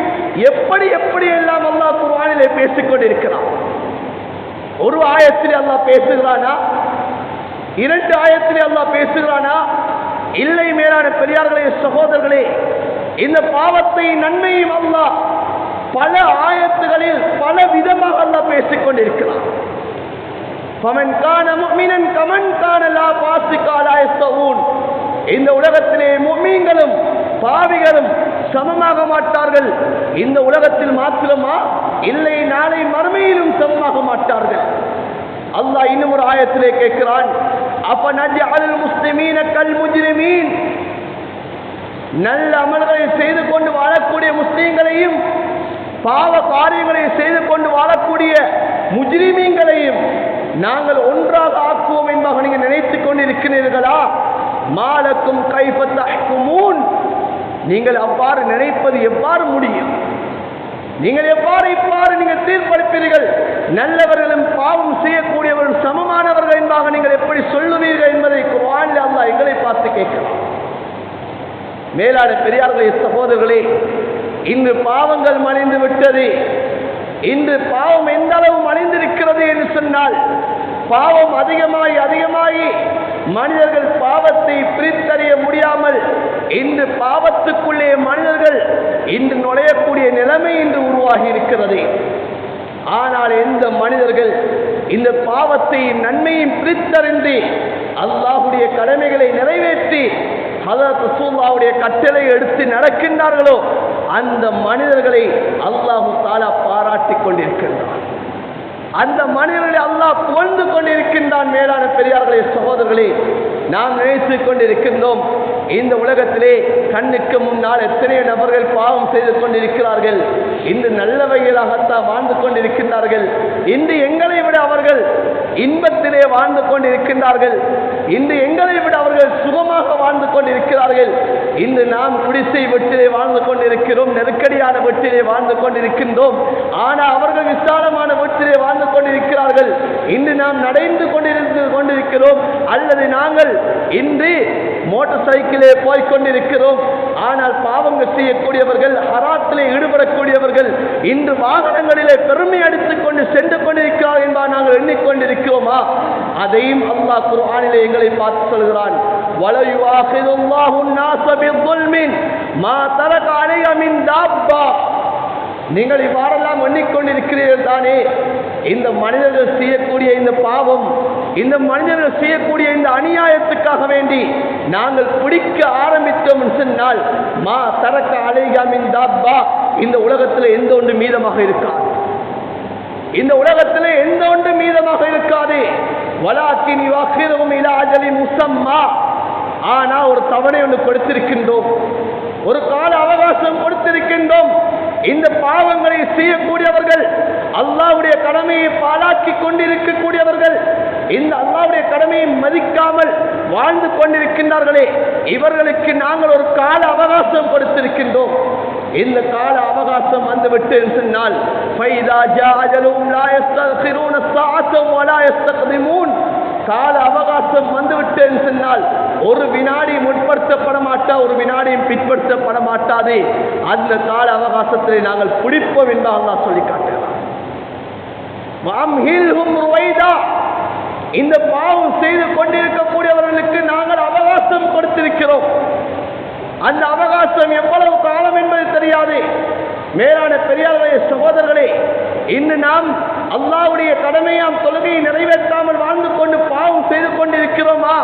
எப்படி எப்படி எல்லாம் அல்லாஹ் குர்ஆனிலே பேசிக் கொண்டிருக்கிறான். ஒரு ஆயத்திலே அல்லாஹ் பேசுகிறானா? இரண்டு ஆயத்திலே அல்லாஹ் பேசுகிறானா? இல்லை. மேலான பெரியார்களே, சகோதரர்களே, இந்த பாவத்தை நன்மையும் அல்லாஹ் பல ஆயத்துகளில் பல விதமாக அல்லாஹ் பேசிக் கொண்டிருக்கிறான். ஃபமன் கான முஃமினன் கமன் கான லா ஃபாஸிகா லா யஸ்தஊன். இந்த உலகத்திலே முஃமின்களும் பாவிகளும் சமமாக மாட்டார்கள். இந்த உலகத்தில் மாத்திரமா? இல்லை, நாளை மறுமையிலும் சமமாக மாட்டார்கள். அல்லாஹ் இன்னும் ஒரு ஆயத்திலே கேட்கிறான், அஃபனஜஅலுல் முஸ்லிமீன கல் முஜ்ரிமீன். நல்ல அமல்களை செய்து கொண்டு வாழக்கூடிய முஸ்லிம்களையும் பாவ காரியங்களை செய்து கொண்டு வாழக்கூடிய முஜ்ரிமீன்களையும் நாங்கள் ஒன்றாக ஆக்குவோம் என்பதாக நீங்கள் நினைத்துக் கொண்டிருக்கிறீர்களா? மாலக்கும் கைஃப தஹ்குமூன். நீங்கள் அவ்வாறு நினைப்பது எவ்வாறு முடியும்? நீங்கள் இவ்வாறு நீங்கள் தீர்ப்பளிப்பீர்கள்? நல்லவர்களும் பாவம் செய்யக்கூடியவர்கள் சமமானவர்கள் என்பதாக நீங்கள் எப்படி சொல்லுவீர்கள் என்பதை குர்ஆனில் அல்லாஹ் எங்களை பார்த்து கேட்கலாம். மேலான பெரியார்களே, சகோதரர்களே, இன்று பாவங்கள் மலிந்து விட்டது. இன்று பாவம் எந்த அளவு மலிந்திருக்கிறது என்று சொன்னால், பாவம் அதிகமாகி மனிதர்கள் பாவத்தை பிரித்தறிய முடியாமல் இன்று பாவத்துக்குள்ளே மனிதர்கள் இன்று நுழையக்கூடிய நிலைமை இன்று உருவாகி இருக்கிறது. ஆனால் எந்த மனிதர்கள் இந்த பாவத்தை நன்மையும் பிரித்தறிந்து அல்லாஹ்வுடைய கடமைகளை நிறைவேற்றி ஹஜ்ரத் ரசூலுல்லாஹ்வுடைய கட்டளை எடுத்து நடக்கின்றார்களோ அந்த மனிதர்களை அல்லாஹ் தஆலா பாராட்டிக் கொண்டிருக்கின்றான். அந்த மனிதர்களை அல்லாஹ் புகழ்ந்து கொண்டிருக்கின்றான். மேலான பெரியார்களே, சகோதரர்களே, நாம் நினைத்துக் கொண்டிருக்கின்றோம், இந்த உலகத்திலே கண்ணுக்கு முன்னால் எத்தனையோ நபர்கள் பாவம் செய்து கொண்டிருக்கிறார்கள். இன்று நல்லவைகளாகத்தான் வாழ்ந்து கொண்டிருக்கின்றார்கள். இன்று எங்களை விட அவர்கள் இன்பத்திலே வாழ்ந்து கொண்டிருக்கின்றார்கள். இன்று எங்களை விட அவர்கள் சுகமாக வாழ்ந்து கொண்டிருக்கிறார்கள். இன்று நாம் குடிசை வீட்டிலே வாழ்ந்து கொண்டிருக்கிறோம், நெருக்கடியான வீட்டிலே வாழ்ந்து கொண்டிருக்கின்றோம். ஆனால் அவர்கள் விசாலமான வீட்டிலே வாழ்ந்து கொண்டிருக்கிறார்கள். இன்று நாம் நடைந்து கொண்டிருக்கிறோம், அல்லது நாங்கள் இன்று மோட்டார் சைக்கிளே போய்கொண்டிருக்கிறோம். ஆனால் பாவங்கள் செய்யக்கூடியவர்கள், ஹராத்திலே ஈடுபடக்கூடியவர்கள் இன்று வாகனங்களிலே பெருமை அடித்துக் கொண்டு சென்று கொண்டிருக்கிறார் என்பார் நாங்கள் எண்ணிக்கொண்டிருக்கிறோமா? அதையும் அல்லாஹ் குர்ஆனிலே எங்களை பார்த்து சொல்கிறான். وَلَوْ يُؤَاخِذُ اللَّهُ النَّاسَ بِالظُّلْمِ مَا تَرَكَ عَلَيْهَا مِنْ دَابَّةٍ. நீங்கள் இவ்வாறெல்லாம் எண்ணிக்கொண்டிருக்கிறீர்கள் தானே? இந்த மனிதர்கள் செய்யக்கூடிய இந்த பாவம், இந்த மனிதர்கள் செய்யக்கூடிய இந்த அநியாயத்துக்காக வேண்டி நாங்கள் பிடிக்க ஆரம்பித்தோம் சொன்னால், மா தரக்க அலைஹா மின் தாப்பா, இந்த உலகத்தில் எந்த ஒன்று மீதமாக இருக்காது. இந்த உலகத்தில் எந்த ஒன்று மீதமாக இருக்காது. வலாக்கின் யுஅக்கிருஹும் இலா அஜலின் முஸம்மா. ஆனா ஒரு தவணை ஒன்று கொடுத்திருக்கின்றோம், ஒரு கால அவகாசம் கொடுத்திருக்கின்றோம். இந்த பாவங்களை செய்யக்கூடியவர்கள், அல்லாஹ்வுடைய கடமையை பாழாக்கி கொண்டிருக்கக்கூடியவர்கள், இந்த அல்லாஹ்வுடைய கடமையை மதிக்காமல் வாழ்ந்து கொண்டிருக்கின்றார்களே, இவர்களுக்கு நாங்கள் ஒரு கால அவகாசம் கொடுத்திருக்கின்றோம். இந்த கால அவகாசம் வந்துவிட்டு சொன்னால், ஃபைதா ஜாஅ அஜலுஹும் லா யஸ்தக்ஹிரூன ஸாஅத்தன் வலா யஸ்தக்திமூன். கால அவகாசம் வந்துவிட்டு சொன்னால் ஒரு வினாடி முற்படுத்தப்பட மாட்டா, ஒரு வினாடியும் பிற்படுத்தப்பட மாட்டாது. அந்த கால அவகாசத்தை நாங்கள் பிடிப்போம் என்று அல்லாஹ் சொல்லி காட்டுகிறார். வம்ஹில்ஹும் ருவைதா. இந்த பாவம் செய்து கொண்டிருக்கக்கூடியவர்களுக்கு நாங்கள் அவகாசம் கொடுத்திருக்கிறோம். அந்த அவகாசம் எவ்வளவு காலம் என்பது தெரியாது. மேலான பெரியார்களே, சகோதரர்களே, இன்று நாம் அல்லாஹ்வுடைய கடமையாம் தொழுகையை நிறைவேற்றாமல் வாழ்ந்து கொண்டு பாவம் செய்து கொண்டிருக்கிறோமா?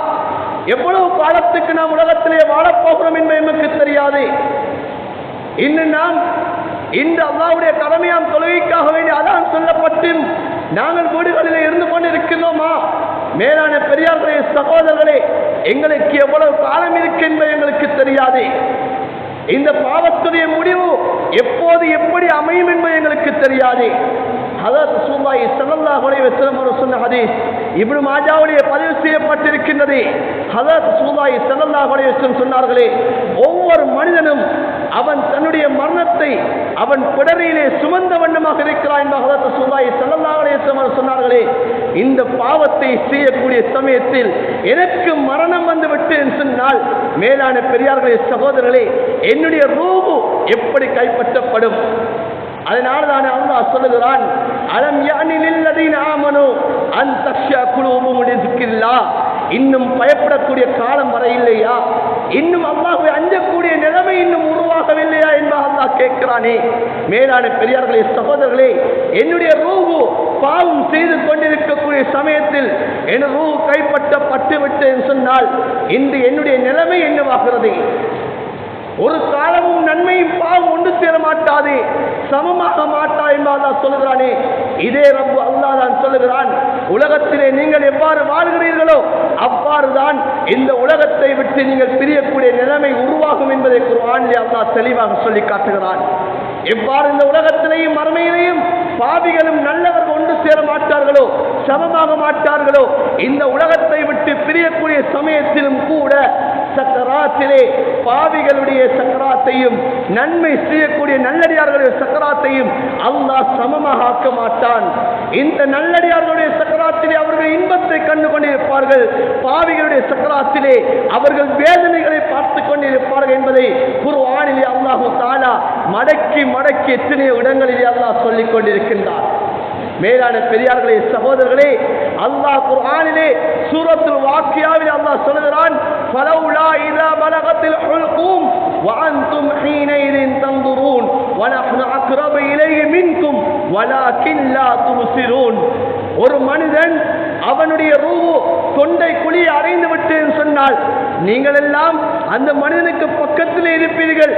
எவ்வளவு காலத்துக்கு நாம் உலகத்திலே வாழப்போகிறோம் என்பது நமக்கு தெரியாது. இன்று நாம் இந்த அல்லாஹ்வுடைய கடமையாம் தொழுகைக்காக வேண்டி அதான் சொல்லப்பட்டு நாங்கள் வீடுகளிலே இருந்து கொண்டிருக்கிறோமா? மேலான பெரியார்களே, சகோதரர்களே, எங்களுக்கு எவ்வளவு காலம் இருக்கு என்பது எங்களுக்கு தெரியாது. இந்த பாவத்துடைய முடிவு எப்போது எப்படி அமையும் என்பது எங்களுக்கு தெரியாது. ஹதரத் ரசூலுல்லாஹி ஸல்லல்லாஹு அலைஹி வஸல்லம் அவர்கள் சொன்ன ஹதீஸ் இப்னு மாஜாவிலே பதிவு செய்யப்பட்டிருக்கின்றது. ஹதரத் ரசூலுல்லாஹி ஸல்லல்லாஹு அலைஹி வஸல்லம் சொன்னார்களே, ஒவ்வொரு மனிதனும் அவன் தன்னுடைய மரணத்தை அவன் பிடரியிலே சுமந்த வண்ணமாக இருக்கிறான் என்று ஹதரத் ரசூலுல்லாஹி ஸல்லல்லாஹு அலைஹி வஸல்லம் சொன்னார்களே. இந்த பாவத்தை செய்யக்கூடிய சமயத்தில் எனக்கு மரணம் வந்து விட்டு சொன்னால், மேலான பெரியார்களே, சகோதரர்களே, என்னுடைய ரூஹு எப்படி கைப்பற்றப்படும்? அதனால தானே அல்லாஹ் சொல்லுகிறான், அலம் யானி லில்லதீன ஆமனு அன் தக்ஷா குலூபுஹும் லிذிக்ரில்லாஹ். இன்னும் பயப்படக்கூடிய காலம் வர இல்லையா? இன்னும் அல்லாஹ்வை அஞ்சக்கூடிய நிலைமை இன்னும் உருவாகவில்லையா என்பதாக அல்லாஹ் கேட்கிறானே. மேலான பெரியார்களே, சகோதரர்களே, என்னுடைய ரூஹு பாவம் செய்து கொண்டிருக்கக்கூடிய சமயத்தில் என் ரூஹு கைப்பற்றப்பட்டு விட்டு சொன்னால் இன்று என்னுடைய நிலைமை என்னவாகிறது? ஒரு காலமும் நன்மையும் பாவம் ஒன்று சேர மாட்டாது, சமமாக மாட்டா என்பதா சொல்லுகிறானே. இதே ரப்பு அல்லாஹ் தான் சொல்லுகிறான், உலகத்திலே நீங்கள் எவ்வாறு வாழ்கிறீர்களோ அவ்வாறு தான் இந்த உலகத்தை விட்டு நீங்கள் பிரியக்கூடிய நிலைமை உருவாகும் என்பதை குர்ஆனிலே அல்லாஹ் தெளிவாக சொல்லி காட்டுகிறான். எவ்வாறு இந்த உலகத்திலேயும் மறுமையிலேயும் பாவிகளும் நல்லவர்கள் ஒன்று சேர மாட்டார்களோ, சமமாக மாட்டார்களோ, இந்த உலகத்தை விட்டு பிரியக்கூடிய சமயத்திலும் கூட சக்கராத்திலே பாவிகளுடைய சக்கராத்தையும் நன்மை செய்யக்கூடிய நல்லடியார்களுடைய சக்கராத்தையும் அல்லாஹ் சமமாக ஆக்க மாட்டான். இந்த நல்லடியார்களுடைய சக்கராத்திலே அவர்கள் இன்பத்தை கண்டு கொண்டிருப்பார்கள், பாவிகளுடைய சக்கராத்திலே அவர்கள் வேதனைகளை பார்த்து கொண்டிருப்பார்கள் என்பதை குர்ஆனிலே அல்லாஹ் தஆலா மடக்கி மடக்கி எத்தனையோ இடங்களிலே அல்லாஹ் சொல்லிக் கொண்டிருக்கின்றார். மேலான பெரியார்களே, சகோதரர்களே, அல்லாஹ் குர்ஆனிலே சூரத்துல் வாக்கியாவில் அல்லாஹ் சொல்கிறான், ஃபலௌலா இதா பலகத்தில் ஹுல்கூம் வஅன்தும் ஹீனைதின் தன்துரூன் வநஹ்னு அக்ரபு இலைஹி மின்கும் வலாக்கின் லா துப்சிரூன். ஒரு மனிதன் அவனுடைய ரூஹு தொண்டை குழியை அடைந்து விட்டு சொன்னால் நீங்கள் எல்லாம் அந்த மனிதனுக்கு பக்கத்திலே இருப்பீர்கள்,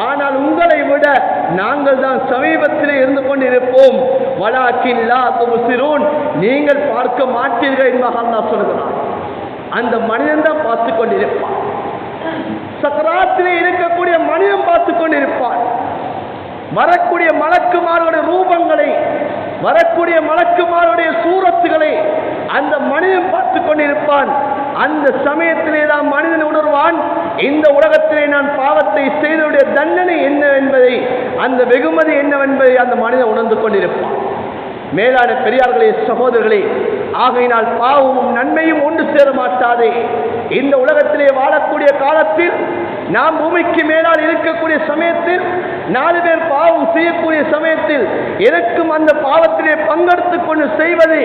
ஆனால் உங்களை விட நாங்கள் தான் சமீபத்திலே இருந்து கொண்டிருப்போம். வலாக்கின் லா துப்சிரூன், நீங்கள் பார்க்க மாட்டீர்கள் என்பதாக அல்லாஹ் சொல்கிறான். அந்த மனிதன் தான் பார்த்து கொண்டிருப்பான். சக்கராத்திலே இருக்கக்கூடிய மனிதன் பார்த்து கொண்டிருப்பான். வரக்கூடிய மலக்குமார்களுடைய ரூபங்களை வரக்கூடிய மலக்குமாருடைய சூரத்துகளை அந்த மனிதன் பார்த்து கொண்டிருப்பான். அந்த சமயத்திலே தான் மனிதன் உணர்வான், இந்த உலகத்திலே நான் பாவத்தை செய்தவுடைய தண்டனை என்ன என்பதை, அந்த வெகுமதி என்னவென்பதை அந்த மனிதன் உணர்ந்து கொண்டிருப்பான். மேலான பெரியார்களே, சகோதரர்களே, ஆகையினால் பாவமும் நன்மையும் ஒன்று சேர மாட்டாதே. இந்த உலகத்திலே வாழக்கூடிய காலத்தில், நாம் பூமிக்கு மேலால் இருக்கக்கூடிய சமயத்தில், 4 பேர் பாவம் செய்யக்கூடிய சமயத்தில், எனக்கும் அந்த பாவத்திலே பங்கெடுத்துக் கொண்டு செய்வது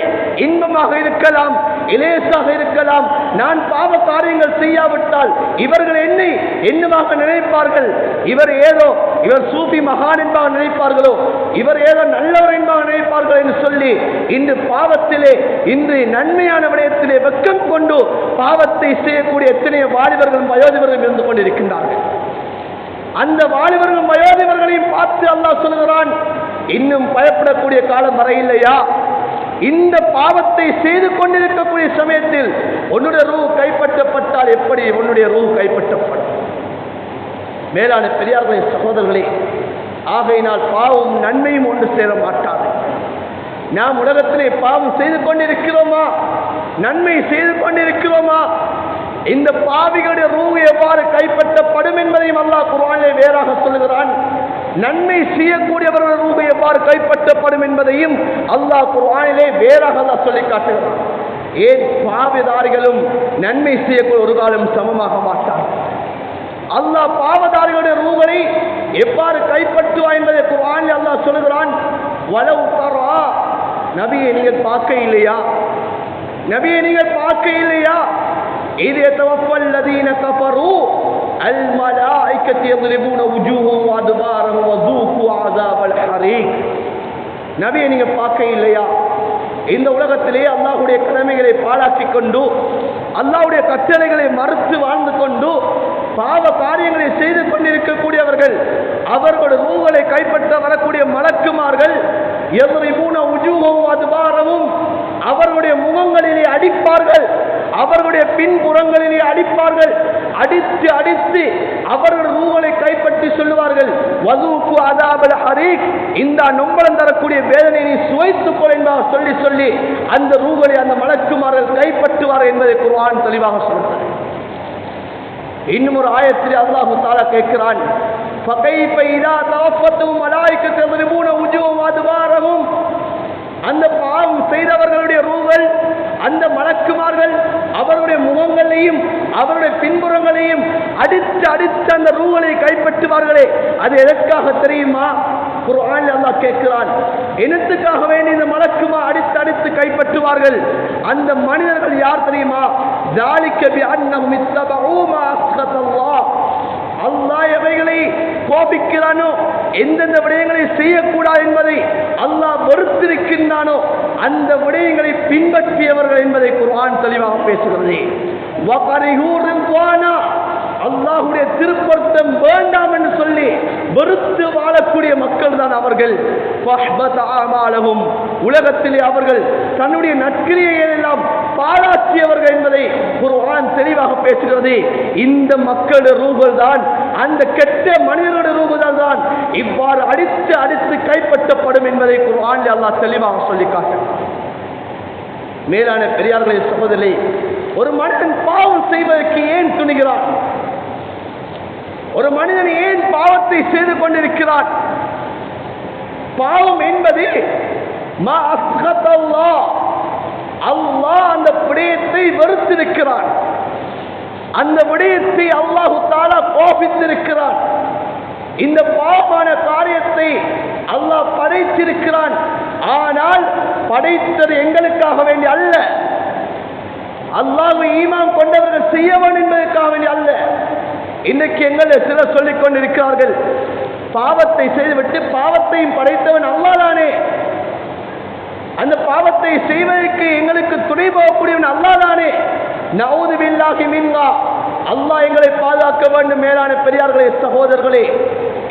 இன்பமாக இருக்கலாம், இலேசாக இருக்கலாம். நான் பாவ காரியங்கள் செய்யாவிட்டால் இவர்கள் என்னை என்னவாக நினைப்பார்கள்? இவர் சூஃபி மகான் என்பாக நினைப்பார்களோ, இவர் ஏதோ நல்லவர் என்பாக நினைப்பார்கள் என்று சொல்லி இன்று பாவத்திலே, இன்று நன்மையான விடயத்திலே வெக்கம் கொண்டு பாவத்தை செய்யக்கூடிய எத்தனையோ வாலிபர்களும் வயோதிபர்களும் இருந்து கொண்டிருக்கின்றார்கள். அந்த வாலிபர்களும் வயோதிபர்களையும் பார்த்து அல்லாஹ் சொல்கிறான், இன்னும் பயப்படக்கூடிய காலம் வர இல்லையா? இந்த பாவத்தை செய்து கொண்டிருக்கக்கூடிய சமயத்தில் உன்னுடைய ரூ கைப்பற்றப்பட்டால் எப்படி உன்னுடைய ரூ கைப்பற்றப்படும்? மேலான பெரியார்களே, சகோதரர்களே, ஆகையினால் பாவம் நன்மையும் ஒன்று சேர மாட்டாது. நாம் உலகத்திலே பாவம் செய்து கொண்டிருக்கிறோமா? நன்மை செய்து கொண்டிருக்கிறோமா? இந்த பாவிகளுடைய ரூஹ் எவ்வாறு கைப்பற்றப்படும் என்பதையும் அல்லாஹ் குர்ஆனிலே வேறாக சொல்லுகிறான். நன்மை செய்யக்கூடியவர்கள் ரூஹ் எவ்வாறு கைப்பற்றப்படும் என்பதையும் அல்லாஹ் குர்ஆனிலே வேறாக அல்லாஹ் சொல்லி காட்டுகிறான். ஏன் பாவதாரிகளும் நன்மை செய்யக்கூடிய ஒரு காலம் சமமாக மாட்டார். அல்லாஹ் பாவதாரிகளுடைய ரூஹை எவ்வாறு கைப்பற்றுவார் என்பதை குர்ஆனில் அல்லாஹ் சொல்லுகிறான். வலவ் தரா, நபியை நீங்கள் பார்க்க இல்லையா? நபியை நீங்கள் பார்க்க இல்லையா? இது يتوفى كفروا الملائكة يضربون وجوههم وأدبارهم وذوقوا عذاب الحريق. நபியை நீங்க பார்க்க இல்லையா? இந்த உலகத்திலே அல்லாஹ்வுடைய கடமைகளை பாழாக்கி கொண்டு, அல்லாஹ்வுடைய கட்டளைகளை மறுத்து வாழ்ந்து கொண்டு, பாவ காரியங்களை செய்து கொண்டிருக்கக்கூடியவர்கள், அவர்களுடைய ரூஹ்களை கைப்பற்ற வரக்கூடிய மலக்குமார்கள் யضربون وجوههم وأدبارهم, அவர்களுடைய முகங்களிலே அடிப்பார்கள், அவர்களுடைய பின்புறங்களிலே அடிப்பார்கள். அடித்து அடித்து அவர்கள் ரூஹ்களை கைப்பற்றி சொல்லுவார்கள், வதூகு அதாபல் ஹரீக், இந்த நொம்பலம் தரக்கூடிய வேதனை நீ சுவைத்துக் கொள் என்பதாக சொல்லி சொல்லி அந்த ரூஹ்களை அந்த மலக்குமார்கள் கைப்பற்றுவார் என்பதை குர்ஆன் தெளிவாக சொல்கிறது. இன்னும் ஒரு ஆயத்தில் அல்லாஹ் தஆலா கேட்கிறான், ஃபகைஃப இதா தவஃபத்துஹும் மலாயிகத்து யضربون وجوههم وأدبارهم, அந்த பாவம் செய்தவர்களுடைய ரூஹ்கள், அந்த மலக்குமார்கள் அவருடைய முகங்களையும் அவருடைய பின்புறங்களையும் அடித்து அடித்து அந்த ரூஹ்களை கைப்பற்றுவார்களே, அது எதற்காக தெரியுமா? குர்ஆனில் அல்லாஹ் கேட்கிறான், என்னத்துக்காக வேண்டி இந்த மலக்குமார் அடித்து அடித்து கைப்பற்றுவார்கள்? அந்த மனிதர்கள் யார் தெரியுமா? ذَلِكَ بِأَنَّهُمْ اتَّبَعُوا مَا أَسْخَطَ اللَّهُ, அல்லாஹ் எவைகளை கோபிக்கிறானோ, எந்தெந்த விடயங்களை செய்யக்கூடாது என்பதை அல்லாஹ் வெறுத்திருக்கின்றானோ அந்த விடயங்களை பின்பற்றியவர்கள் என்பதை குர்ஆன் தெளிவாக பேசுகிறது. அல்லாஹ்வுடைய திருப்பொருத்தம் வேண்டாம் என்று சொல்லி வெறுத்து வாழக்கூடிய மக்கள் தான் அவர்கள். உலகத்திலே அவர்கள் தன்னுடைய நற்கிரியை எல்லாம் பாழாக்கியவர்கள் என்பதை குர்ஆன் தெளிவாக பேசுகிறது. இந்த மக்களுடைய ரூஹ்கள் தான், அந்த கெட்ட மனிதர்களுடைய ரூஹ்கள் தான் இவ்வாறு அடித்து அடித்து கைப்பற்றப்படும் என்பதை குர்ஆனில் அல்லாஹ் தெளிவாக சொல்லி காட்டுகிறார். மேலான பெரியார்களே, சகோதரர்களே, ஒரு மனிதன் பாவம் செய்வதற்கு ஏன் துணிகிறான்? ஒரு மனிதன் ஏன் பாவத்தை செய்து கொண்டிருக்கிறான்? பாவம் என்பது மா அஸ்கத்தல்லாஹ், அல்லாஹ் அந்த விடயத்தை வெறுத்திருக்கிறான், அந்த விடயத்தை அல்லாஹ் தஆலா கோபித்திருக்கிறான். இந்த பாவமான காரியத்தை அல்லாஹ் படைத்திருக்கிறான். ஆனால் படைத்தது எங்களுக்காக வேண்டி அல்ல, அல்லாஹ்வை ஈமான் கொண்டவர்கள் செய்ய வேண்டும் என்பதற்காக வேண்டி அல்ல. இன்றைக்கு எங்களை சிலர் சொல்லிக் கொண்டிருக்கிறார்கள், பாவத்தை செய்துவிட்டு பாவத்தையும் படைத்தவன் அல்லாஹ் தானே, அந்த பாவத்தை செய்வதற்கு எங்களுக்கு துணை போகக்கூடியவன் அல்லாஹ் தானே. நஊது பில்லாஹி மின்ஹா, அல்லாஹ் எங்களை பாதுகாக்க வேண்டும். மேலான பெரியார்களே, சகோதரர்களே,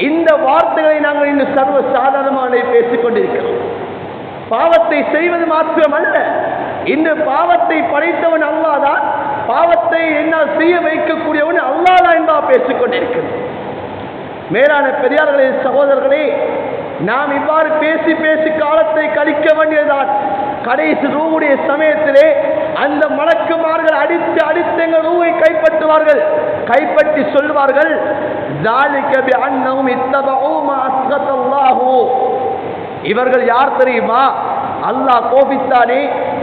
இந்த வார்த்தைகளை நாங்கள் இன்னும் சர்வ சாதாரணமாக பேசிக் கொண்டிருக்கிறோம். பாவத்தை செய்வது மாத்திரமல்ல, இந்த பாவத்தை படைத்தவன் அல்லாஹ் தான், பாவத்தை என்னால் செய்ய வைக்கக்கூடியவன் அல்லாஹ் தான் என்பதாக பேசிக் கொண்டிருக்கிறோம். மேலான பெரியார்களே, சகோதரர்களே, நாம் இவ்வாறு பேசி பேசி காலத்தை கழிக்க வேண்டியதுதான். கடைசி ரூவுடைய சமயத்திலே அந்த மலக்குமார்கள் அடித்து அடித்து எங்கள் ரூவை கைப்பற்றுவார்கள். கைப்பற்றி சொல்வார்கள், இவர்கள் யார் தெரியுமா? அல்லாஹ் கோபித்தானே,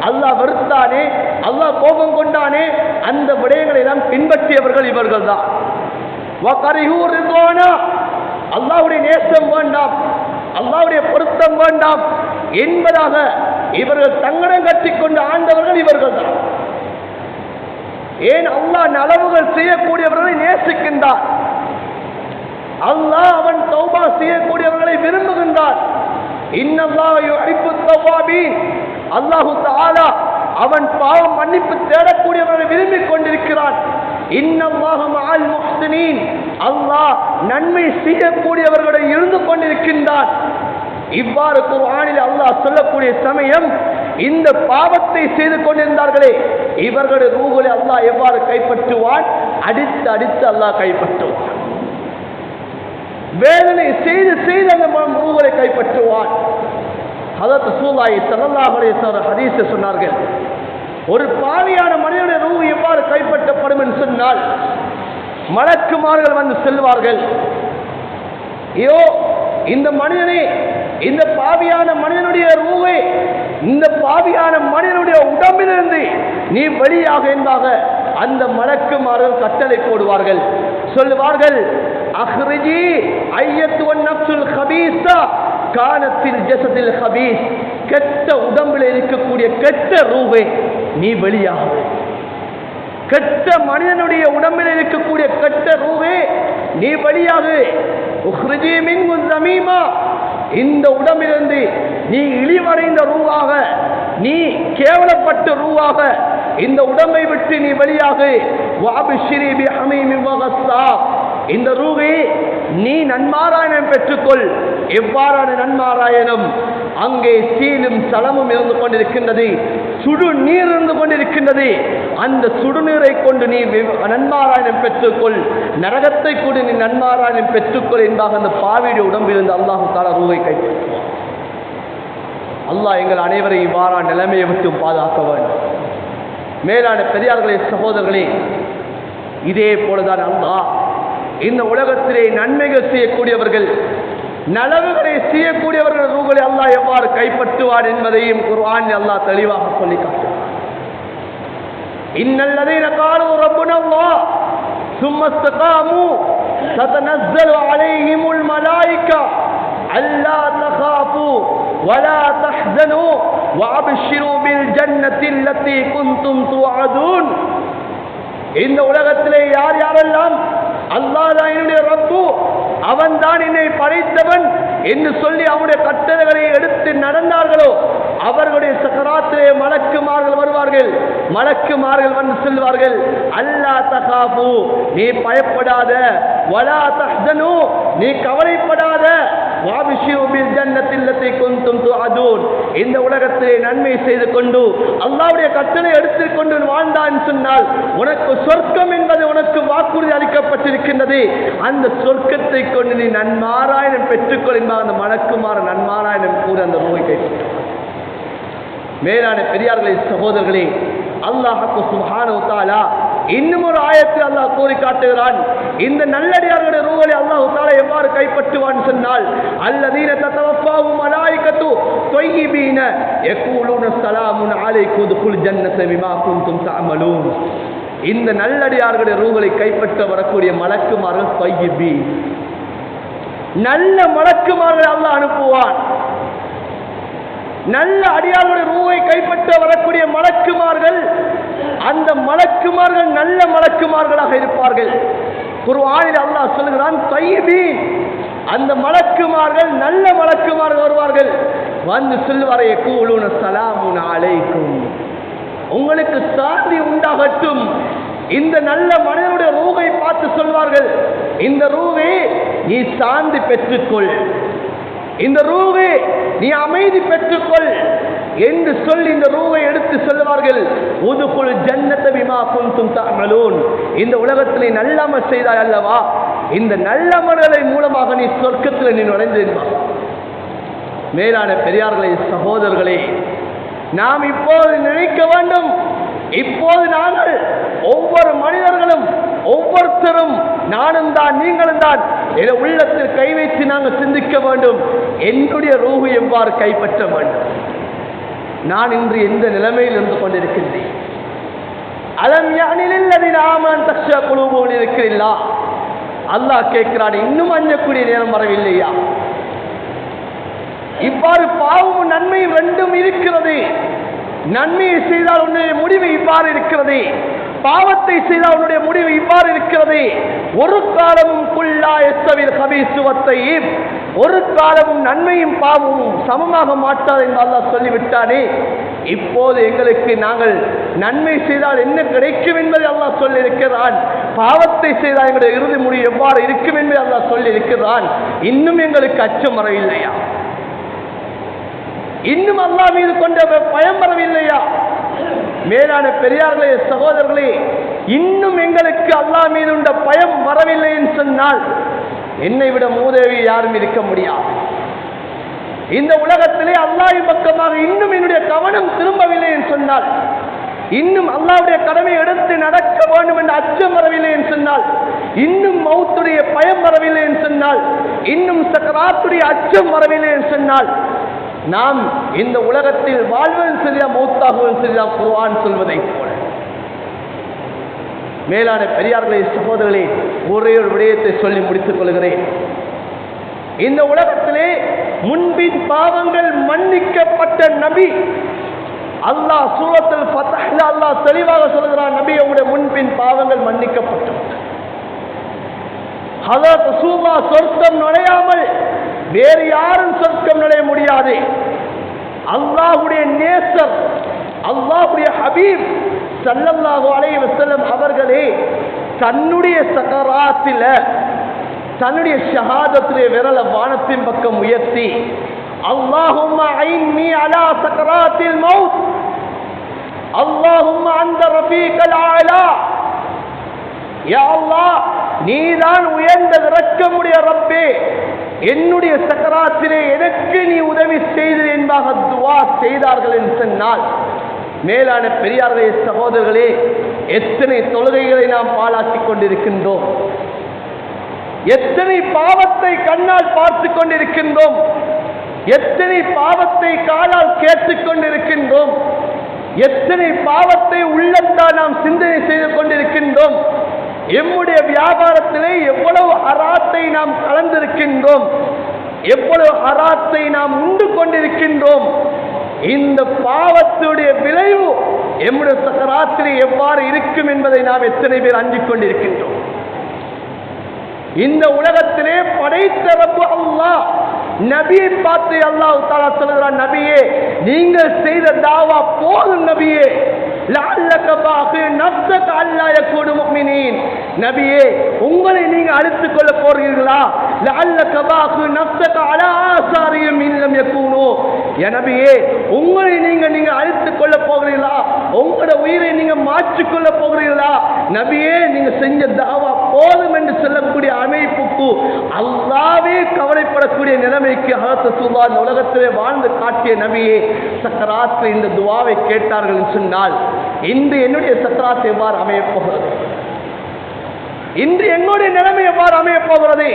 அல்லாஹ் வெறுத்தானே, அல்லாஹ் கோபம் கொண்டானே, அந்த விடயங்களை எல்லாம் பின்பற்றியவர்கள் இவர்கள் தான். அல்லாஹ்வுடைய நேசம் வேண்டாம், அல்லாஹ்வுடைய பொருத்தம் வேண்டாம் என்பதாக இவர்கள் தங்கடம் கட்டிக்கொண்டு ஆண்டவர்கள் இவர்கள் தான். ஏன்? அல்லாஹ் நலவுகள் செய்யக்கூடியவர்களை நேசிக்கின்றார். அல்லாஹ் அவன் தௌபா செய்யக்கூடியவர்களை விரும்புகின்றார். இன்னல்லாஹ யுஹிப்புத் தவ்வாபீன், அல்லாஹு தஆலா அவன் பாவம் மன்னிப்பு தேடக்கூடியவர்களை விரும்பிக் கொண்டிருக்கிறான். இன்னல்லாஹ மஅல் முஹ்சினீன், அல்லாஹ் நன்மை செய்யக்கூடியவர்களை இருந்து கொண்டிருக்கின்றான். இவ்வாறு குர்ஆனில் அல்லாஹ் சொல்லக்கூடிய சமயம் இந்த பாவத்தை செய்து கொண்டிருந்தார்களே இவர்களுடைய ரூஹுகளை அல்லாஹ் எவ்வாறு கைப்பற்றுவான்? அடித்து அடித்து அல்லாஹ் கைப்பற்றுவான். வேதனை செய்து செய்து அந்த ரூஹுகளை கைப்பற்றுவான். ஹதரத் ரசூலுல்லாஹி ஸல்லல்லாஹு அலைஹி வஸல்லம் ஹதீஸை சொன்னார்கள், ஒரு பாவியான மனிதனுடைய ரூஹ் எவ்வாறு கைப்பற்றப்படும் என்று சொன்னால், மலக்குமார்கள் வந்து செல்வார்கள், ஐயோ இந்த மனிதனே, இந்த பாவியான மனிதனுடைய ரூஹை இந்த பாவியான மனிதனுடைய உடம்பிலிருந்து நீ வெளியாக என்பதாக அந்த மலக்குமார்கள் கட்டளை போடுவார்கள். சொல்லுவார்கள், அஹ்ரிஜி ஐயத்துவன் நப்சுல் ஹபீஸா கானத்தில் ஜஸதில் ஹபீஸ், கெட்ட உடம்பில் இருக்கக்கூடிய கெட்ட ரூஹை நீ வெளியாக, கெட்ட மனிதனுடைய உடம்பில் இருக்கக்கூடிய கெட்ட ரூஹை நீ வெளியாக, உஹ்ரிஜி மின்ஹு ஸமீமா, இந்த உடம்பிலிருந்து நீ இழிவடைந்த ரூவாக, நீ கேவலப்பட்ட ரூவாக இந்த உடம்பை விட்டு நீ வெளியாக, வஅப்ஷிரி பிஹமீமின் வகஸ்ஸா, இந்த ரூஹை நீ நன்மாராயணம் பெற்றுக்கொள். எவ்வாறான நன்மாராயணம்? அங்கே சீலும் சலமும் இருந்து கொண்டிருக்கின்றது, சுடு நீர் இருந்து கொண்டிருக்கின்றது. அந்த சுடுநீரை கொண்டு நீ நன்மாராயணம் பெற்றுக்கொள், நரகத்தை கொண்டு நீ நன்மாராயணம் பெற்றுக்கொள் என்பதாக அந்த பாவியுடைய உடம்பிலிருந்து அல்லாஹு தஆலா ரூஹை கைப்பற்றுவான். அல்லாஹ் எங்கள் அனைவரை இவ்வாறான நிலைமையை விட்டு பாதுகாக்க வேண்டும். மேலான பெரியார்களே, சகோதரர்களே, இதே போலதான் அல்லாஹ் இந்த உலகத்திலே நன்மைகள் செய்யக்கூடியவர்கள், நலவுகளை செய்யக்கூடியவர்கள் ரூஹ்களை அல்லாஹ் எவ்வாறு கைப்பற்றுவான் என்பதையும் குர்ஆனில் அல்லாஹ் தெளிவாக சொல்லி காட்டுகிறான். இன்னல்லதீன காலூ ரப்புனா அல்லாஹ் ثم استقاموا تتنزل عليهم الملائكة ألا تخافوا ولا تحزنوا وأبشروا بالجنة التي كنتم توعدون. இந்த உலகத்திலே யார் யாரெல்லாம் அல்லாஹ் தான் என்னுடைய ரப்பு, அவன் தான் என்னை படைத்தவன் என்று சொல்லி அவனுடைய கட்டளைகளை எடுத்து நடந்தார்களோ அவர்களுடைய சக்கராத்திலே மலக்குமார்கள் வருவார்கள். மலக்குமார்கள் வந்து சொல்வார்கள், அல்லா தகாபு, நீ பயப்படாத, வலா தஹ்சனு, நீ கவலைப்படாத, வாபிஷிரு பில் ஜன்னத்தில் லத்தி குன்தும் துஅதூன், இந்த உலகத்திலே நன்மை செய்து கொண்டு அல்லாஹ்வுடைய கட்டளை எடுத்துக்கொண்டு வாழ்ந்தான் சொன்னால் உனக்கு சொர்க்கம் என்பது உனக்கு வாக்குறுதி அளிக்கப்பட்டிருக்கின்றது. அந்த சொர்க்கத்தை கொண்டு நீ நன்மாராயணம் பெற்றுக்கொள் என்பார். அந்த மலக்குமார நன்மாராயணம் கூட அந்த ரூஹை கைப்பற்றுவார். மேலான பெரியார்களே, சகோதரர்களே, அல்லாஹ் சுப்ஹானஹு வ தஆலா இன்னும் ஒரு ஆயத்தில் அல்லாஹ் கூறி காட்டுகிறான். இந்த நல்லடியார்களுடைய ரூஹை அல்லாஹ் தஆலா எவ்வாறு கைப்பற்றுவான் சொன்னால், அல்லதீன ததவஃபாஹும் மலாயிகத்து த்வையிபீன யகூலூன ஸலாமுன் அலைக்கும் உத்குல் ஜன்னத பிமா குன்தும் தஅமலூன். இந்த நல்லடியார்களுடைய ரூஹை கைப்பற்ற வரக்கூடிய மலக்குமார்கள் த்வையிபீ, நல்ல மலக்குமார்களை அல்லாஹ் அனுப்புவான். நல்ல அடியார்களுடைய ரூஹை கைப்பற்ற வரக்கூடிய மலக்குமார்கள், அந்த மலக்குமார்கள் நல்ல மலக்குமார்களாக இருப்பார்கள். குர்ஆனில் அல்லாஹ் சொல்கிறான் தையீபீன், அந்த மலக்குமார்கள் நல்ல மலக்குமார்கள் வருவார்கள். வந்து சொல்வாரே யகூலூன ஸலாமுன் அலைக்கும், உங்களுக்கு சாந்தி உண்டாகட்டும். இந்த நல்ல மனிதனுடைய ரூஹை பார்த்து சொல்வார்கள், இந்த ரூஹை நீ சாந்தி பெற்றுக்கொள், இந்த ரூஹை நீ அமைதி பெற்றுக்கொள் என்று சொல்லி இந்த ரூஹை எடுத்து சொல்லுவார்கள், உதுகுல் ஜன்னத பிமா குன்தும் தஅமலூன், இந்த உலகத்திலே நல்லமல் செய்தாய் அல்லவா, இந்த நல்லமல்களை மூலமாக நீ சொர்க்கத்தில் நீ நுழைந்திருப்பாய். மேலான பெரியார்களே, சகோதரர்களே, நாம் இப்போது நினைக்க வேண்டும், இப்போது நாங்கள் ஒவ்வொரு மனிதர்களும் ஒவ்வொருத்தரும், நானும் தான் நீங்களும் தான், உள்ளத்தில் கை வைத்து நாங்கள் சிந்திக்க வேண்டும், என்னுடைய ரூஹு எவ்வாறு கைப்பற்ற வேண்டும். நான் இன்று எந்த நிலைமையில் இருந்து கொண்டிருக்கின்றேன்? அலம் யானிலில்லதீன ஆமனு தக்ஷா குலூபுஹும் இருக்கிறில்லா. அல்லாஹ் கேட்கிறான், இன்னும் அஞ்சக்கூடிய நேரம் வரவில்லையா? இவ்வாறு பாவமும் நன்மையும் ரெண்டும் இருக்கிறது. நன்மையை செய்தால் உன்னுடைய முடிவு இவ்வாறு இருக்கிறது, பாவத்தை செய்தால் உன்னுடைய முடிவு இவ்வாறு இருக்கிறது. ஒரு காலமும் குல்லா யஸ்தவில் கபீஸு வத்தய்யிப், ஒரு காலமும் நன்மையும் பாவமும் சமமாக மாட்டாது என்று அல்லாஹ் சொல்லிவிட்டானே. இப்போது எங்களுக்கு நாங்கள் நன்மை செய்தால் என்ன கிடைக்கும் என்பதை அல்லாஹ் சொல்லியிருக்கிறான், பாவத்தை செய்தால் எங்களுடைய இறுதி முடிவு எவ்வாறு இருக்கும் என்பதை அல்லாஹ் சொல்லியிருக்கிறான். இன்னும் எங்களுக்கு அச்சம் வரவில்லையா? இன்னும் அல்லாஹ் மீது கொண்ட பயம் வரவில்லையா? மேலான பெரியார்களே, சகோதரர்களே, இன்னும் எங்களுக்கு அல்லாஹ் மீது உள்ள பயம் வரவில்லை என்று சொன்னால் என்னை விட மூதேவி யாரும் இருக்க முடியாது. இந்த உலகத்திலே அல்லாஹ்வின் பக்கமாக இன்னும் என்னுடைய கவனம் திரும்பவில்லை என்று சொன்னால், இன்னும் அல்லாஹ்வுடைய கடமை எடுத்து நடக்க வேண்டும் என்ற அச்சம் வரவில்லை என்று சொன்னால், இன்னும் மௌத்துடைய பயம் வரவில்லை என்று சொன்னால், இன்னும் சக்கராத்துடைய அச்சம் வரவில்லை என்று சொன்னால், நாம் இந்த உலகத்தில் வாழ்வதும் சரிதான், மௌத்தாகுவதும் சரிதான், குர்ஆன் சொல்வதை போல. மேலான பெரியார்களே, சகோதரர்களே, ஒரே ஒரு விடயத்தை சொல்லி முடித்துக் கொள்கிறேன். இந்த உலகத்திலே முன்பின் பாவங்கள் மன்னிக்கப்பட்ட நபி அல்லாஹ் சூரத்துல் ஃபத்ஹ்ல அல்லாஹ் தெளிவாக சொல்கிறான், நபி உங்களுடைய முன்பின் பாவங்கள் மன்னிக்கப்பட்டது. ஹஜ்ரத் ரசூலுல்லாஹ் சொர்க்கம் நுழையாமல் வேறு யாரும் சொர்க்கம் நுழைய முடியாது. அல்லாஹ்வுடைய நேசர், அல்லாஹ்வுடைய ஹபீப் ஸல்லல்லாஹு அலைஹி வஸல்லம் அவர்களே தன்னுடைய சகராத்தில, தன்னுடைய ஷஹாதத்திலே விரல வானத்தின் பக்கம் உயர்த்தி, அல்லாஹும்ம ஐன்னி அலா சகராத்தில் மௌத், அல்லாஹும்ம அந்த ரஃபீகல் ஆலா, யா அல்லாஹ் நீதான் உயர்ந்த இரக்கமுடைய ரப்பே, என்னுடைய சக்கராத்திலே எனக்கு நீ உதவி செய்து என்பதாக துவா செய்தார்கள் என்று சொன்னால், மேலான பெரியார்களே, சகோதரர்களே, எத்தனை தொழுகைகளை நாம் பாழாக்கிக் கொண்டிருக்கின்றோம், எத்தனை பாவத்தை கண்ணால் பார்த்து கொண்டிருக்கின்றோம், எத்தனை பாவத்தை காலால் கேட்டுக் கொண்டிருக்கின்றோம், எத்தனை பாவத்தை உள்ளத்தால் நாம் சிந்தனை செய்து கொண்டிருக்கின்றோம். எம்முடைய வியாபாரத்திலே எவ்வளவு ஹராத்தை நாம் கலந்திருக்கின்றோம், எவ்வளவு ஹராத்தை நாம் உண்டு கொண்டிருக்கின்றோம். இந்த பாவத்துடைய விளைவு எம்முடைய சக்கராத்திலே எவ்வாறு இருக்கும் என்பதை நாம் எத்தனை பேர் அஞ்சிக் கொண்டிருக்கின்றோம். இந்த உலகத்திலே படைத்த ரப்பு அல்லாஹ் நபியை பார்த்து அல்லாஹ் தஆலா சொல்கிறான், நபியே நீங்கள் செய்த தாவா போதும் நபியே, லஅல்லக பாகி நஃப்ஸக அல்லா யகூனு முஃமினீன், நபியே உங்களை நீங்க அழித்துக் கொள்ள போகிறீர்களா? லஅல்லக பாகி நஃப்ஸக அலா ஆசாரியும் இன் லம் யகூனு, நபியே உங்களை நீங்க அழித்துக் கொள்ள போகிறீர்களா? உங்களோட உயிரை நீங்க மாற்றிக் கொள்ள போகிறீர்களா? நபியே நீங்க செஞ்ச தாவா போதும் என்று சொல்லக்கூடிய அமைப்புக்கு அல்லாஹ்வே கவலைப்படக்கூடிய நிலைமைக்கு ஹஜ்ரத் ரசூலுல்லாஹ் இந்த உலகத்திலே வாழ்ந்து காட்டிய நபியே சக்கராத்தில் இந்த துஆவை கேட்டார்கள் என்று சொன்னால், இன்று என்னுடைய சக்கராத் எவ்வாறு அமையப் போகிறது? இன்று என்னுடைய நிலைமை எவ்வாறு அமையப் போகிறது?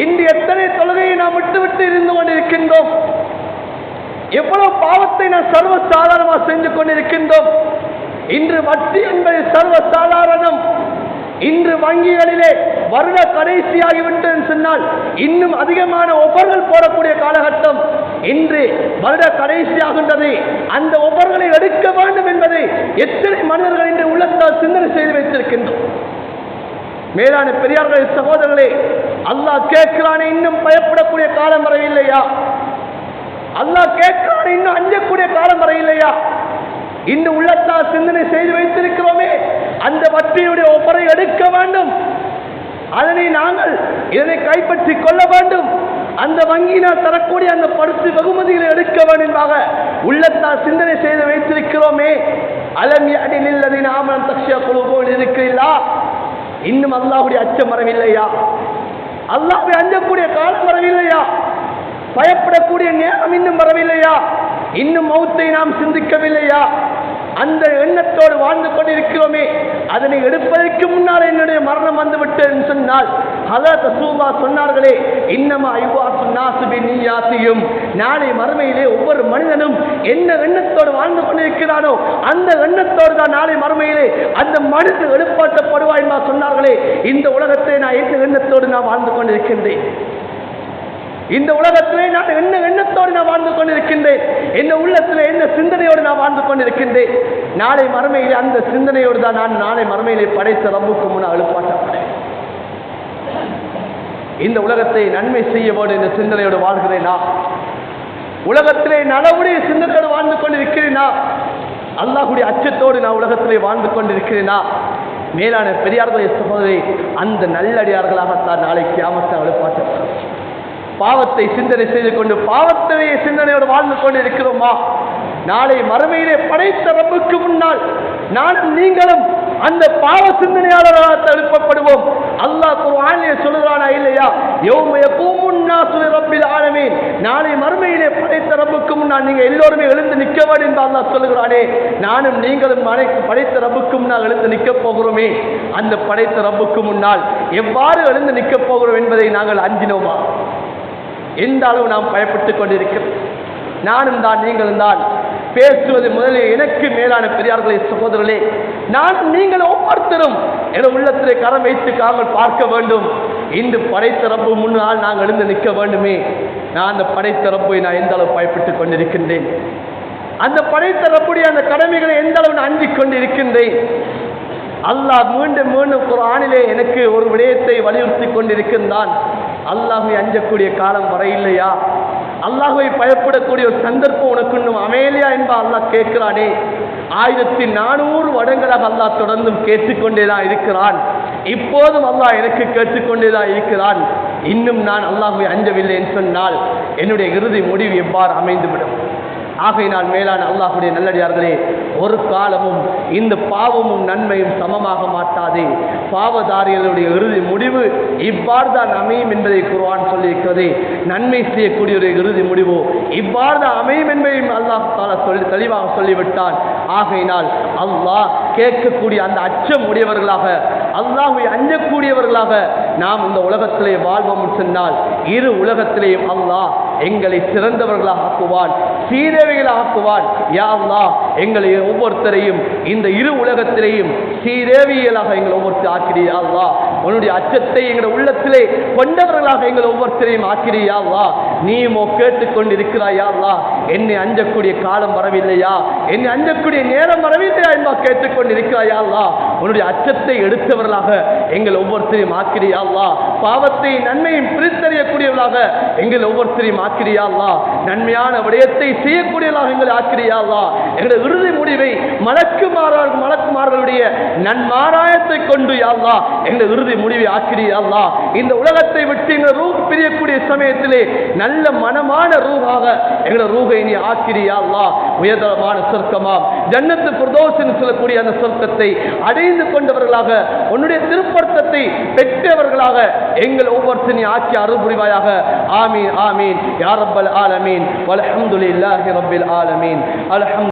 இன்று எத்தனை தொழுகையை நாம் விட்டு இருந்து கொண்டிருக்கின்றோம், எவ்வளவு பாவத்தை நாம் சர்வ சாதாரணமாக செஞ்சு கொண்டிருக்கின்றோம். இன்று வட்டி என்பது சர்வ சாதாரணம். இன்று வங்கிகளிலே வருட கடைசியாகிவிட்டது சொன்னால் இன்னும் அதிகமான ஒவ்வொருகள் போடக்கூடிய காலகட்டம். இன்று வருட கடைசியாகின்றது, அந்த ஒவ்வொருகளை எடுக்க வேண்டும் என்பதை எத்தனை மனிதர்கள் இன்று உள்ளத்தால் சிந்தனை செய்து வைத்திருக்கின்றோம். மேலான பெரியார்களே, சகோதரர்களே, அல்லாஹ் கேட்கிறானே இன்னும் பயப்படக்கூடிய காலம் வரவில்லையா? அல்லாஹ் கேட்கிறானே இன்னும் அஞ்சக்கூடிய காலம் வரவில்லையா? இந்த உள்ளத்தால் சிந்தனை செய்து வைத்திருக்கிறோமே, அந்த வட்டியுடைய ஒவ்வொரு எடுக்க வேண்டும், அதனை நாங்கள் இதனை கைப்பற்றிக் கொள்ள வேண்டும், அந்த வங்கியினால் தரக்கூடிய அந்த படுத்து வெகுமதிகளை எடுக்க வேண்டும் என்பதாக உள்ளத்தால் சிந்தனை செய்து வைத்திருக்கிறோமே. அலம் யஅனி லில்லதீன ஆமனு தக்ஷா குலூபுஹும் இருக்கிறீர்களா? இன்னும் அல்லாஹ்வுடைய அச்சம் வரவில்லையா? அல்லாஹ்வை அஞ்சக்கூடிய காலம் வரவில்லையா? பயப்படக்கூடிய நேரம் இன்னும் வரவில்லையா? இன்னும் மௌத்தை நாம் சிந்திக்கவில்லையா? அந்த எண்ணத்தோடு வாழ்ந்து கொண்டிருக்கிறோமே, அதனை எடுப்பதற்கு முன்னால் என்னுடைய மரணம் வந்துவிட்டது சொன்னால் ஹதரத் ரசூலுல்லாஹ் சொன்னார்களே, இன்னமா யுபாசு நாஸு பின்னியாத்தியும், நாளை மறுமையிலே ஒவ்வொரு மனிதனும் என்ன எண்ணத்தோடு வாழ்ந்து கொண்டிருக்கிறானோ அந்த எண்ணத்தோடு தான் நாளை மறுமையிலே அந்த மனிதன் எழுப்பாட்டப்படுவாய் என்று சொன்னார்களே. இந்த உலகத்தை நான் என்ன எண்ணத்தோடு நான் வாழ்ந்து கொண்டிருக்கின்றேன்? இந்த உலகத்திலே நான் என்ன எண்ணத்தோடு நான் வாழ்ந்து கொண்டிருக்கின்றேன்? என்ன உள்ளத்தில் என்ன சிந்தனையோடு நான் வாழ்ந்து கொண்டிருக்கின்றேன்? நாளை மறுமையிலே அந்த சிந்தனையோடு தான் நான் நாளை மறுமையிலே படைத்த ரப்புக்கு முன்னால் எழுப்பாட்டப்படேன். இந்த உலகத்தை நன்மை செய்ய வேண்டும் என்ற சிந்தனையோடு வாழ்கிறேனா? உலகத்திலே நலவுடைய சிந்தனையோடு வாழ்ந்து கொண்டிருக்கிறேனா? அல்லாஹ்வுடைய அச்சத்தோடு நான் உலகத்திலே வாழ்ந்து கொண்டிருக்கிறேனா? மேலான பெரியார்களே சகோதரே, அந்த நல்லடியார்களாகத்தான் நாளை கியாமத்தில் எழுப்பாட்டப்படும். பாவத்தை சிந்தனை செய்து கொண்டு பாவத்தையே சிந்தனையோடு வாழ்ந்து கொண்டு இருக்கிறோமா? நாளை மறுமையிலே படைத்த ரப்புக்கு முன்னால் நானும் நீங்களும் அந்த பாவ சிந்தனையாளர்களாக எழுப்பப்படுவோம். அல்லாஹ் குர்ஆனிலே சொல்கிறானா இல்லையா? யௌம யகூமுன் நாஸு லிரப்பில் ஆலமீன், நாளை மறுமையிலே படைத்த ரப்புக்கு முன்னால் நீங்க எல்லோருமே எழுந்து நிற்க வேண்டும் என்று அல்லாஹ் சொல்கிறானே. நானும் நீங்களும் படைத்த ரப்புக்கு முன்னால் எழுந்து நிற்க போகிறோமே. அந்த படைத்த ரப்புக்கு முன்னால் எவ்வாறு எழுந்து நிற்க போகிறோம் என்பதை நாங்கள் அஞ்சினோமா? எந்த அளவு நாம் பயப்பட்டுக் கொண்டிருக்கிறோம்? நானும் தான் நீங்களும் தான் பேசுவது முதலில் எனக்கு மேலான பெரியார்களே சகோதரர்களே, நானும் நீங்கள் ஒவ்வொருத்தரும் என உள்ளத்திலே கரம் வைத்து காமல் பார்க்க வேண்டும். இன்று படைத்த ரப்பு முன்னால் நாங்கள் எழுந்து நிற்க வேண்டுமே. நான் அந்த படைத்த ரப்பை நான் எந்த அளவு பயப்பட்டுக் கொண்டிருக்கின்றேன்? அந்த படைத்த ரப்புடைய அந்த கடமைகளை எந்த அளவு நான் அஞ்சிக் கொண்டிருக்கின்றேன்? அல்லாஹ் மீண்டும் மீண்டும் குர்ஆனிலே எனக்கு ஒரு விடயத்தை வலியுறுத்தி கொண்டிருக்கின்றான். அல்லாஹ்வை அஞ்சக்கூடிய காலம் வர இல்லையா? அல்லாஹ்வை பயப்படக்கூடிய ஒரு சந்தர்ப்பம் உனக்கு இன்னும் அமையலையா என்பா அல்லாஹ் கேட்கிறானே. 1400 வருடங்களாக அல்லாஹ் தொடர்ந்தும் கேட்டுக்கொண்டேதான் இருக்கிறான். இப்போதும் அல்லாஹ் எனக்கு கேட்டுக்கொண்டேதான் இருக்கிறான். இன்னும் நான் அல்லாஹ்வை அஞ்சவில்லை என்று சொன்னால் என்னுடைய இறுதி முடிவு எவ்வாறு அமைந்துவிடும்? ஆகையினால் மேலான அல்லாஹ்வுடைய நல்லடியார்களே, ஒரு காலமும் இந்த பாவமும் நன்மையும் சமமாக மாட்டாது. பாவதாரிகளுடைய இறுதி முடிவு இவ்வாறு தான் அமையும் என்பதை குர்ஆன் சொல்லியிருக்கிறது. நன்மை செய்யக்கூடிய ஒரு இறுதி முடிவோ இவ்வாறு தான் அமையும் என்பதையும் அல்லாஹ் தஆலா தெளிவாக சொல்லிவிட்டான். ஆகையினால் அல்லாஹ் கேட்கக்கூடிய அந்த அச்சம் உடையவர்களாக, அல்லாஹ்வை அஞ்சக்கூடியவர்களாக நாம் இந்த உலகத்திலே வாழ்வோம் சொன்னால் இரு உலகத்திலேயும் அல்லாஹ் எங்களை சிறந்தவர்களாக ஆக்குவான், சீதேவிகளாக ஆக்குவான். யா அல்லாஹ், எங்களை ஒவ்வொருத்தரையும் இந்த இரு உலகத்திலேயும் சீதேவிகளாக எங்களை ஒவ்வொருத்தர் ஆக்கிறியா அல்லாஹ். உன்னுடைய அச்சத்தை எங்களுடைய உள்ளத்திலே கொண்டவர்களாக எங்களை ஒவ்வொருத்தரையும் ஆக்கிறியா அல்லாஹ். நீமோ கேட்டுக்கொண்டிருக்கிறாயா அல்லாஹ், என்னை அஞ்சக்கூடிய காலம் வரவில்லையா, என்னை அஞ்சக்கூடிய நேரம் வரவில்லையா என்பா கேட்டுக்கொண்டிருக்கிறாயா அல்லாஹ். உன்னுடைய அச்சத்தை எடுத்தவர்களாக எங்கள் ஒவ்வொருத்தரையும் ஆக்கிறியா அல்லாஹ். பாவத்தை நன்மையும் பிரித்தறியக்கூடியவர்களாக எங்கள் ஒவ்வொருத்தரையும் ஆக்கிறியா அல்லாஹ். நன்மையான விடயத்தை செய்யக்கூடியவர்களாக எங்களை ஆக்கிறியா அல்லாஹ். எங்களுடைய இறுதி முடிவை மலக்குமார்களுடைய நன்மாராயத்தை கொண்டு யா அல்லாஹ் எங்களுடைய இறுதி முடிவை ஆக்கிறியா அல்லாஹ். இந்த உலகத்தை விட்டு எங்கள் ரூஹ் பிரியக்கூடிய சமயத்திலே நல்ல மனமான ரூஹாக எங்களுடைய ரூஹை நீ ஆக்கிறியா அல்லாஹ். உயர்தரமான சொர்க்கமாம் ஜன்னத்து ஃபிர்தௌஸ் என்று சொல்லக்கூடிய அந்த சொர்க்கத்தை அடைந்து கொண்டவர்களாக, உன்னுடைய திருப்பர்த்தத்தை பெற்றவர்களாக எங்கள் ஒவ்வொருத்தரையும் நீ ஆக்கி அருள் புரிவாயாக. ஆமீன் ஆமீன் யா ரப்பல் ஆலமீன் வல்ஹம்துலில்லாஹி ரப்பில் ஆலமீன். அல்ஹம்து